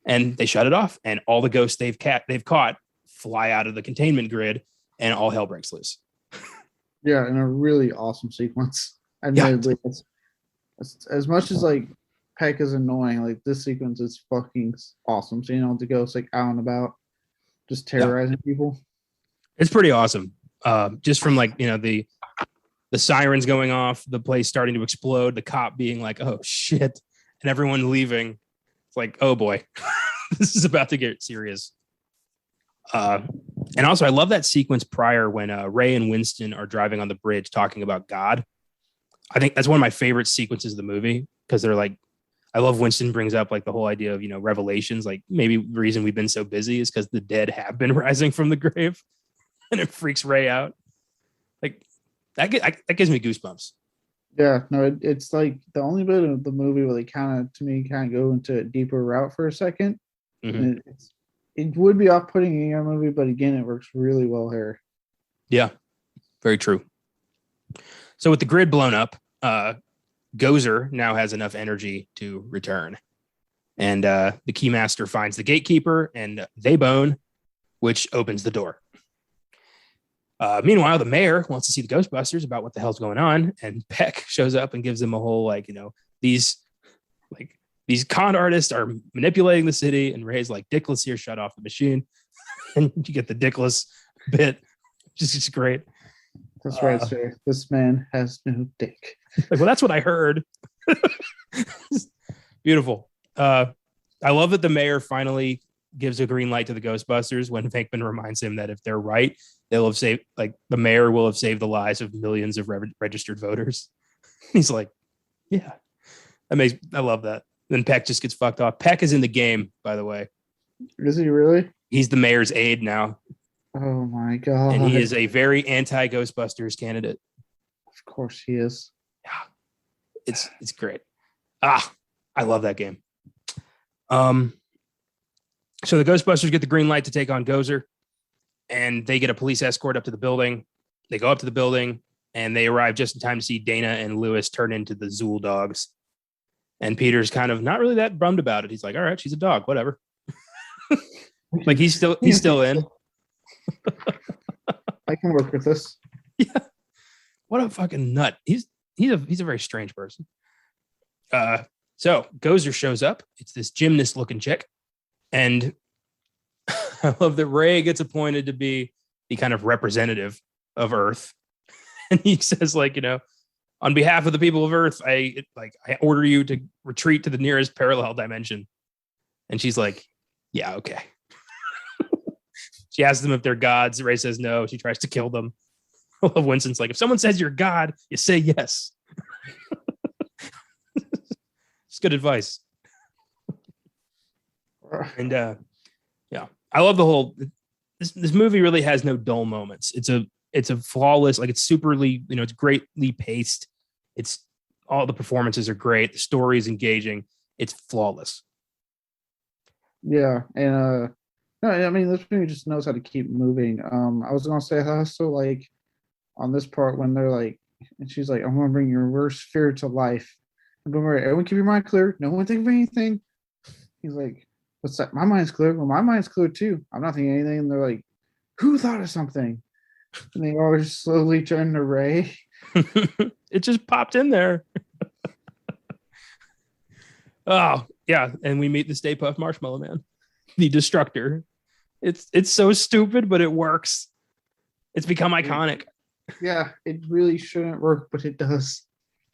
And they shut it off. And all the ghosts they've caught fly out of the containment grid and all hell breaks loose. Yeah, in a really awesome sequence. Yeah. Admittedly, as much as like Peck is annoying, like this sequence is fucking awesome. Seeing all the ghosts like out and about, just terrorizing people. It's pretty awesome. Just from like, the sirens going off, the place starting to explode, the cop being like, oh shit, and everyone leaving. It's like, oh boy, this is about to get serious. And also, I love that sequence prior when Ray and Winston are driving on the bridge talking about God. I think that's one of my favorite sequences of the movie because they're like, I love Winston brings up like the whole idea of, revelations. Like maybe the reason we've been so busy is because the dead have been rising from the grave, and it freaks Ray out. Like that gives me goosebumps. Yeah, no, it's like the only bit of the movie where they kind of go into a deeper route for a 2nd. Mm-hmm. It would be off-putting in a movie, but again, it works really well here. Yeah, very true. So with the grid blown up, Gozer now has enough energy to return. And the Keymaster finds the gatekeeper and they bone, which opens the door. Meanwhile, the mayor wants to see the Ghostbusters about what the hell's going on. And Peck shows up and gives them a whole, these con artists are manipulating the city. And Ray's like, Dickless here, shut off the machine. And you get the Dickless bit, which is just great. That's right, sir. This man has no dick. Well, that's what I heard. Beautiful. I love that the mayor finally gives a green light to the Ghostbusters when Venkman reminds him that if they're right, they'll have saved, the mayor will have saved the lives of millions of registered voters. He's like, yeah, I love that. Then Peck just gets fucked off. Peck is in the game, by the way. Is he really? He's the mayor's aide now. Oh my god! And he is a very anti-Ghostbusters candidate. Of course he is. Yeah, it's great. I love that game. So the Ghostbusters get the green light to take on Gozer, and they get a police escort up to the building. They go up to the building, and they arrive just in time to see Dana and Lewis turn into the Zool dogs. And Peter's kind of not really that bummed about it. He's like, all right, she's a dog, whatever. Like he's still in. I can work with this. Yeah. What a fucking nut. He's a very strange person. So Gozer shows up. It's this gymnast looking chick. And I love that Ray gets appointed to be the kind of representative of Earth. And he says, on behalf of the people of Earth, I order you to retreat to the nearest parallel dimension. And she's like, yeah, okay. She asks them if they're gods. Ray says no. She tries to kill them. I love Winston's like, if someone says you're God, you say yes. It's good advice. And yeah, I love the whole. This movie really has no dull moments. It's a flawless, it's superly, it's greatly paced. It's all the performances are great. The story is engaging. It's flawless. Yeah, and no, I mean this movie just knows how to keep moving. I was gonna say also on this part when they're like, and she's like, I'm gonna bring your worst fear to life. And don't worry, everyone keep your mind clear. No one think of anything. He's like, what's that? My mind's clear. Well, my mind's clear too. I'm not thinking anything. And they're like, who thought of something? And they all just slowly turn to Ray. It just popped in there. Oh, yeah. And we meet the Stay Puft Marshmallow Man, the Destructor. It's so stupid, but it works. It's become iconic. Yeah, it really shouldn't work, but it does.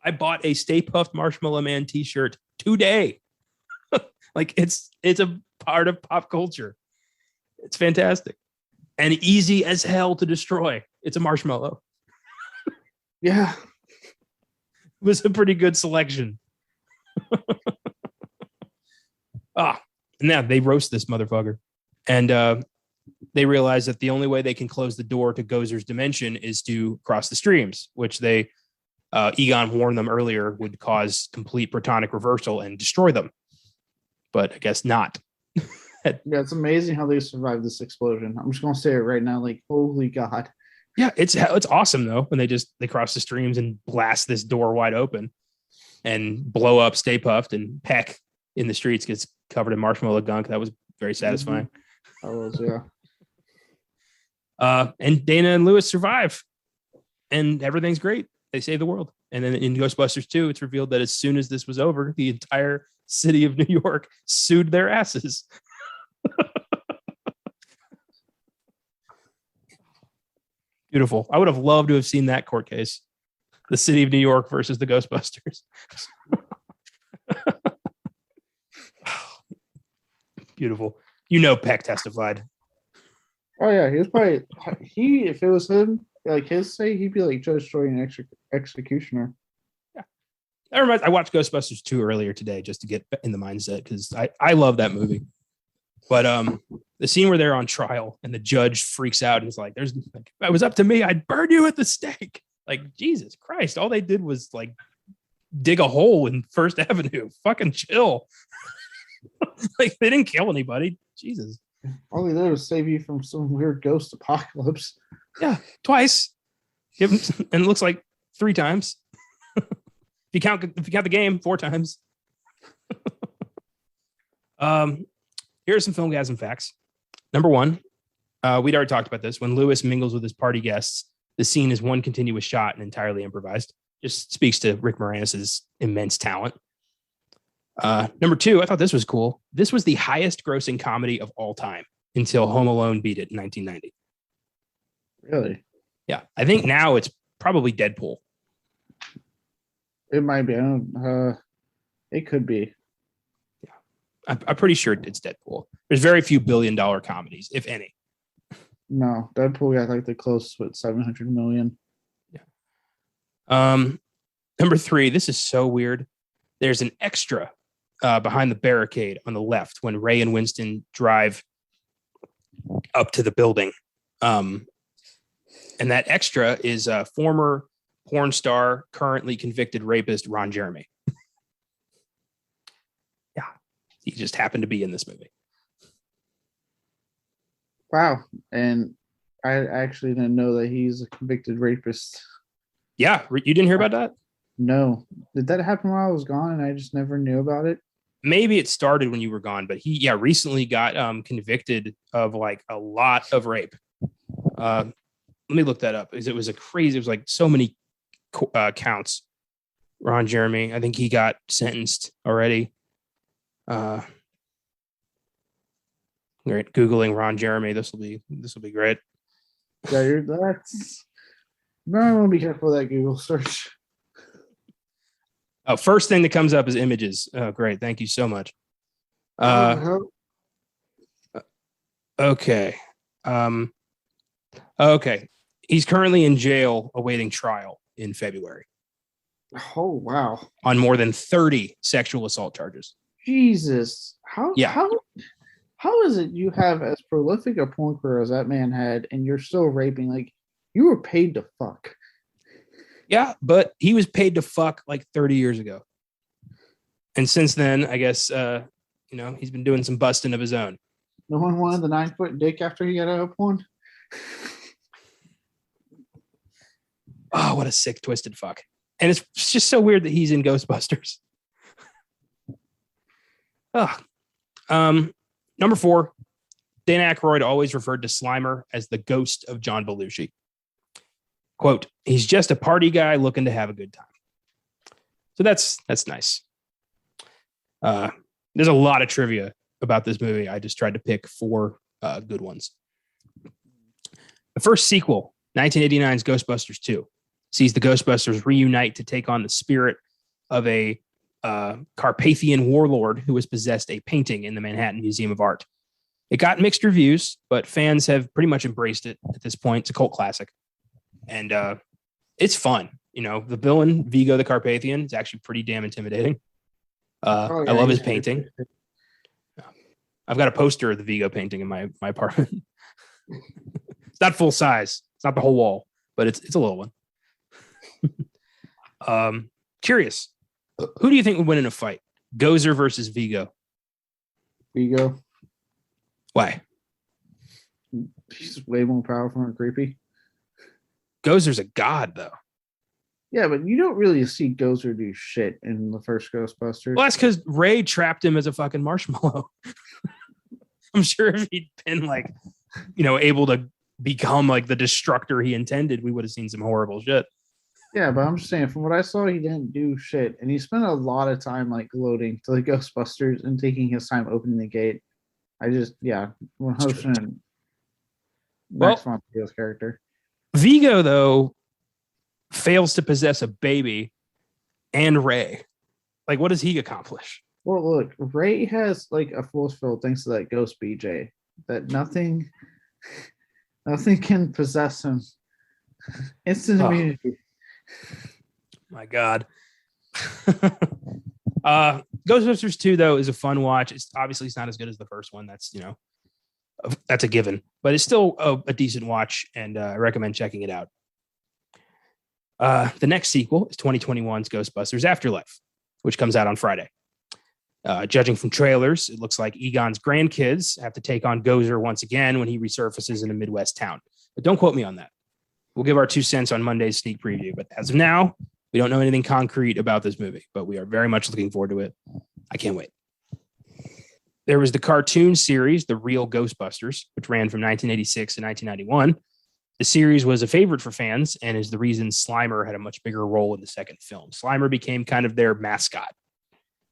I bought a Stay Puft Marshmallow Man t-shirt today. It's a part of pop culture. It's fantastic. And easy as hell to destroy. It's a marshmallow. Yeah. It was a pretty good selection. And now they roast this motherfucker. And they realize that the only way they can close the door to Gozer's dimension is to cross the streams, which Egon warned them earlier would cause complete protonic reversal and destroy them. But I guess not. Yeah, it's amazing how they survived this explosion. I'm just gonna say it right now, holy god. Yeah, it's awesome though when they cross the streams and blast this door wide open and blow up Stay Puft, and Peck in the streets gets covered in marshmallow gunk. That was very satisfying. That was, yeah. And Dana and Lewis survive, and everything's great. They save the world. And then in Ghostbusters 2, it's revealed that as soon as this was over, the entire city of New York sued their asses. Beautiful. I would have loved to have seen that court case. The city of New York versus the Ghostbusters. Beautiful. You know, Peck testified. Oh yeah, he was probably if it was him, like his say, he'd be like judge, jury, and executioner. Yeah. I watched Ghostbusters 2 earlier today just to get in the mindset because I love that movie. But the scene where they're on trial and the judge freaks out and is like, if it was up to me, I'd burn you at the stake. Like, Jesus Christ, all they did was like dig a hole in First Avenue. Fucking chill. Like, they didn't kill anybody. Jesus. All they did was save you from some weird ghost apocalypse. Yeah, twice. And it looks like 3 times. If you count the game, 4 times. Here are some Filmgazm facts. Number 1, we'd already talked about this. When Lewis mingles with his party guests, the scene is one continuous shot and entirely improvised. Just speaks to Rick Moranis' immense talent. Number 2, I thought this was cool. This was the highest grossing comedy of all time until Home Alone beat it in 1990. Really? Yeah. I think now it's probably Deadpool. It might be. It could be. Yeah. I'm pretty sure it's Deadpool. There's very few billion-dollar comedies, if any. No, Deadpool got like the closest with 700 million. Yeah. Number 3, this is so weird. There's an extra behind the barricade on the left when Ray and Winston drive up to the building. And that extra is a former porn star, currently convicted rapist, Ron Jeremy. Yeah. He just happened to be in this movie. Wow. And I actually didn't know that he's a convicted rapist. Yeah. You didn't hear about that? No. Did that happen while I was gone and I just never knew about it? Maybe it started when you were gone, but he recently got convicted of like a lot of rape. Let me look that up because it was like so many counts. Ron Jeremy, I think he got sentenced already. Great. Googling Ron Jeremy. This will be great. Yeah, that's. No, I want to be careful with that Google search. Oh, first thing that comes up is images. Oh, great. Thank you so much. Okay. Okay. He's currently in jail awaiting trial in February. Oh, wow. On more than 30 sexual assault charges. Jesus. How is it you have as prolific a porn career as that man had and you're still raping? Like, you were paid to fuck. Yeah, but he was paid to fuck like 30 years ago. And since then, I guess, he's been doing some busting of his own. No one wanted the 9-foot dick after he got out of porn? Oh, what a sick, twisted fuck. And it's just so weird that he's in Ghostbusters. Number 4, Dana Aykroyd always referred to Slimer as the ghost of John Belushi. Quote, he's just a party guy looking to have a good time. So that's nice. There's a lot of trivia about this movie. I just tried to pick 4 good ones. The first sequel, 1989's Ghostbusters 2, sees the Ghostbusters reunite to take on the spirit of a Carpathian warlord who has possessed a painting in the Manhattan Museum of Art. It got mixed reviews, but fans have pretty much embraced it at this point. It's a cult classic. And it's fun. The villain, Vigo the Carpathian, is actually pretty damn intimidating. I love his painting. I've got a poster of the Vigo painting in my apartment. It's not full size. It's not the whole wall, but it's a little one. Curious. Who do you think would win in a fight? Gozer versus Vigo? Vigo. Why? He's way more powerful and creepy. Gozer's a god, though. Yeah, but you don't really see Gozer do shit in the first Ghostbusters. Well, that's because Ray trapped him as a fucking marshmallow. I'm sure if he'd been able to become like the destructor he intended, we would have seen some horrible shit. Yeah, but I'm just saying, from what I saw, he didn't do shit, and he spent a lot of time like gloating to the Ghostbusters and taking his time opening the gate. I just, yeah, 100% Max Well, von Sydow's character. Vigo though fails to possess a baby and Ray. Like, what does he accomplish? Well, look, Ray has like a force field thanks to that ghost BJ that nothing can possess him. Instant immunity. My God. Ghostbusters 2 though is a fun watch. It's obviously it's not as good as the first one. That's that's a given, but it's still a decent watch, and I recommend checking it out. The next sequel is 2021's Ghostbusters Afterlife, which comes out on Friday. Judging from trailers, it looks like Egon's grandkids have to take on Gozer once again when he resurfaces in a Midwest town. But don't quote me on that. We'll give our 2 cents on Monday's sneak preview. But as of now, we don't know anything concrete about this movie, but we are very much looking forward to it. I can't wait. There was the cartoon series, The Real Ghostbusters, which ran from 1986 to 1991. The series was a favorite for fans and is the reason Slimer had a much bigger role in the second film. Slimer became kind of their mascot.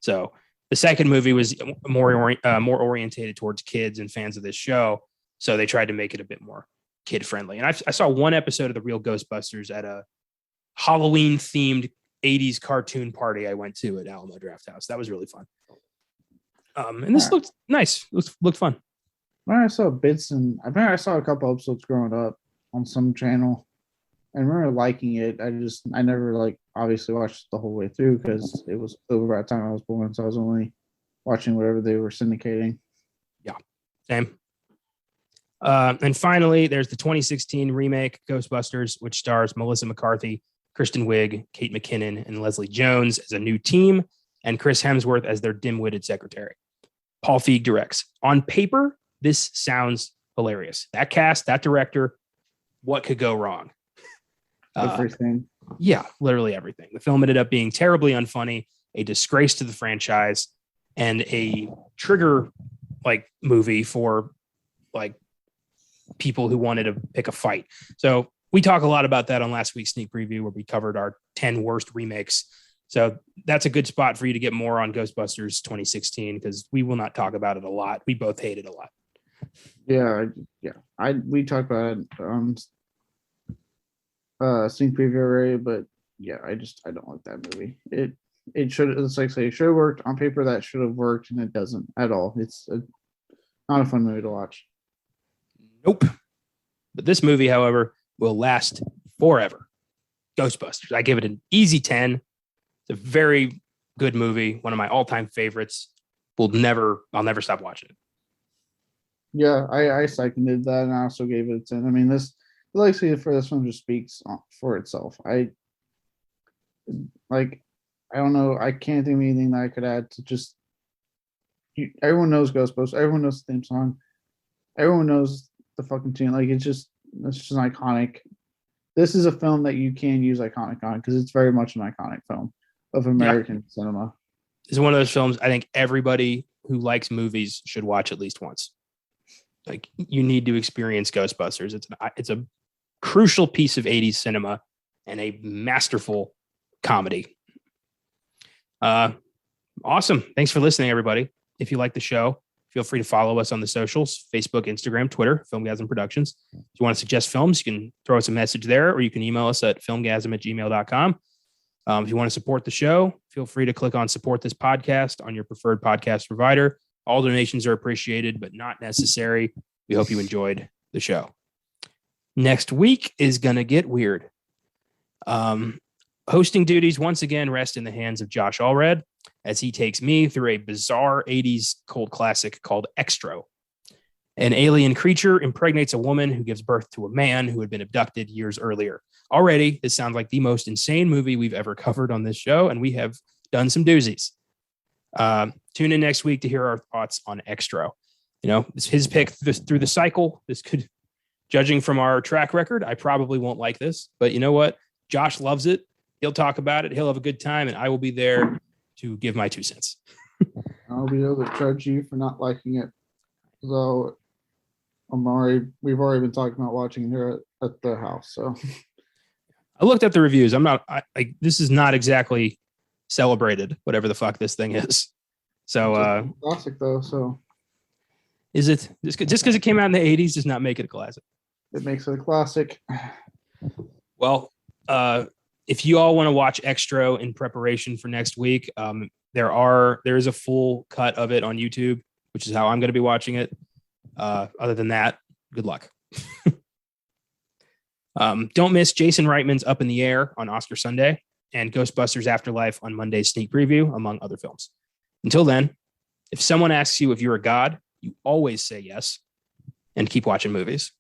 So the second movie was more orientated towards kids and fans of this show. So they tried to make it a bit more kid friendly. And I saw one episode of The Real Ghostbusters at a Halloween themed 80s cartoon party I went to at Alamo Drafthouse. That was really fun. And this looked nice. Looked fun. I saw bits, and I remember I saw a couple episodes growing up on some channel. I remember liking it. I never like obviously watched the whole way through because it was over by the time I was born, so I was only watching whatever they were syndicating. Yeah, same. And finally, there's the 2016 remake Ghostbusters, which stars Melissa McCarthy, Kristen Wiig, Kate McKinnon, and Leslie Jones as a new team, and Chris Hemsworth as their dim-witted secretary. Paul Feig directs. On paper, this sounds hilarious. That cast, that director, what could go wrong? Everything. Yeah, literally everything. The film ended up being terribly unfunny, a disgrace to the franchise, and a trigger like movie for like people who wanted to pick a fight. So we talk a lot about that on last week's sneak preview where we covered our 10 worst remakes. So that's a good spot for you to get more on Ghostbusters 2016 because we will not talk about it a lot. We both hate it a lot. Yeah. We talked about it sneak preview already, but yeah, I don't like that movie. It should, it's like say it should have worked on paper. That should have worked, and it doesn't at all. It's not a fun movie to watch. Nope. But this movie, however, will last forever. Ghostbusters. I give it an easy 10. It's a very good movie. One of my all-time favorites. I'll never stop watching it. Yeah, I seconded that, and I also gave it a 10. I mean, the legacy for this one just speaks for itself. I don't know. I can't think of anything that I could add to just. Everyone knows Ghostbusters. Everyone knows the theme song. Everyone knows the fucking tune. Like it's just iconic. This is a film that you can use iconic on because it's very much an iconic film of American cinema. It's one of those films I think everybody who likes movies should watch at least once. Like you need to experience Ghostbusters. It's a crucial piece of 80s cinema and a masterful comedy. Awesome. Thanks for listening, everybody. If you like the show, feel free to follow us on the socials, Facebook, Instagram, Twitter, Filmgazm Productions. If you want to suggest films, you can throw us a message there, or you can email us at filmgazm@gmail.com. If you want to support the show, feel free to click on support this podcast on your preferred podcast provider. All donations are appreciated, but not necessary. We hope you enjoyed the show. Next week is going to get weird. Hosting duties once again rest in the hands of Josh Allred as he takes me through a bizarre 80s cult classic called Extra. An alien creature impregnates a woman who gives birth to a man who had been abducted years earlier. Already, this sounds like the most insane movie we've ever covered on this show, and we have done some doozies. Tune in next week to hear our thoughts on Extra. You know, it's his pick through the cycle. This could, judging from our track record, I probably won't like this, but you know what? Josh loves it. He'll talk about it. He'll have a good time, and I will be there to give my 2 cents. I'll be able to judge you for not liking it. So We've already been talking about watching here at the house. So I looked at the reviews. This is not exactly celebrated, whatever the fuck this thing is. So, it's a classic though. So is it just because it came out in the 80s does not make it a classic? it makes it a classic. Well, if you all want to watch Extra in preparation for next week, there is a full cut of it on YouTube, which is how I'm going to be watching it. Other than that, good luck. Don't miss Jason Reitman's Up in the Air on Oscar Sunday and Ghostbusters Afterlife on Monday's sneak preview, among other films. Until then, if someone asks you if you're a god, you always say yes and keep watching movies.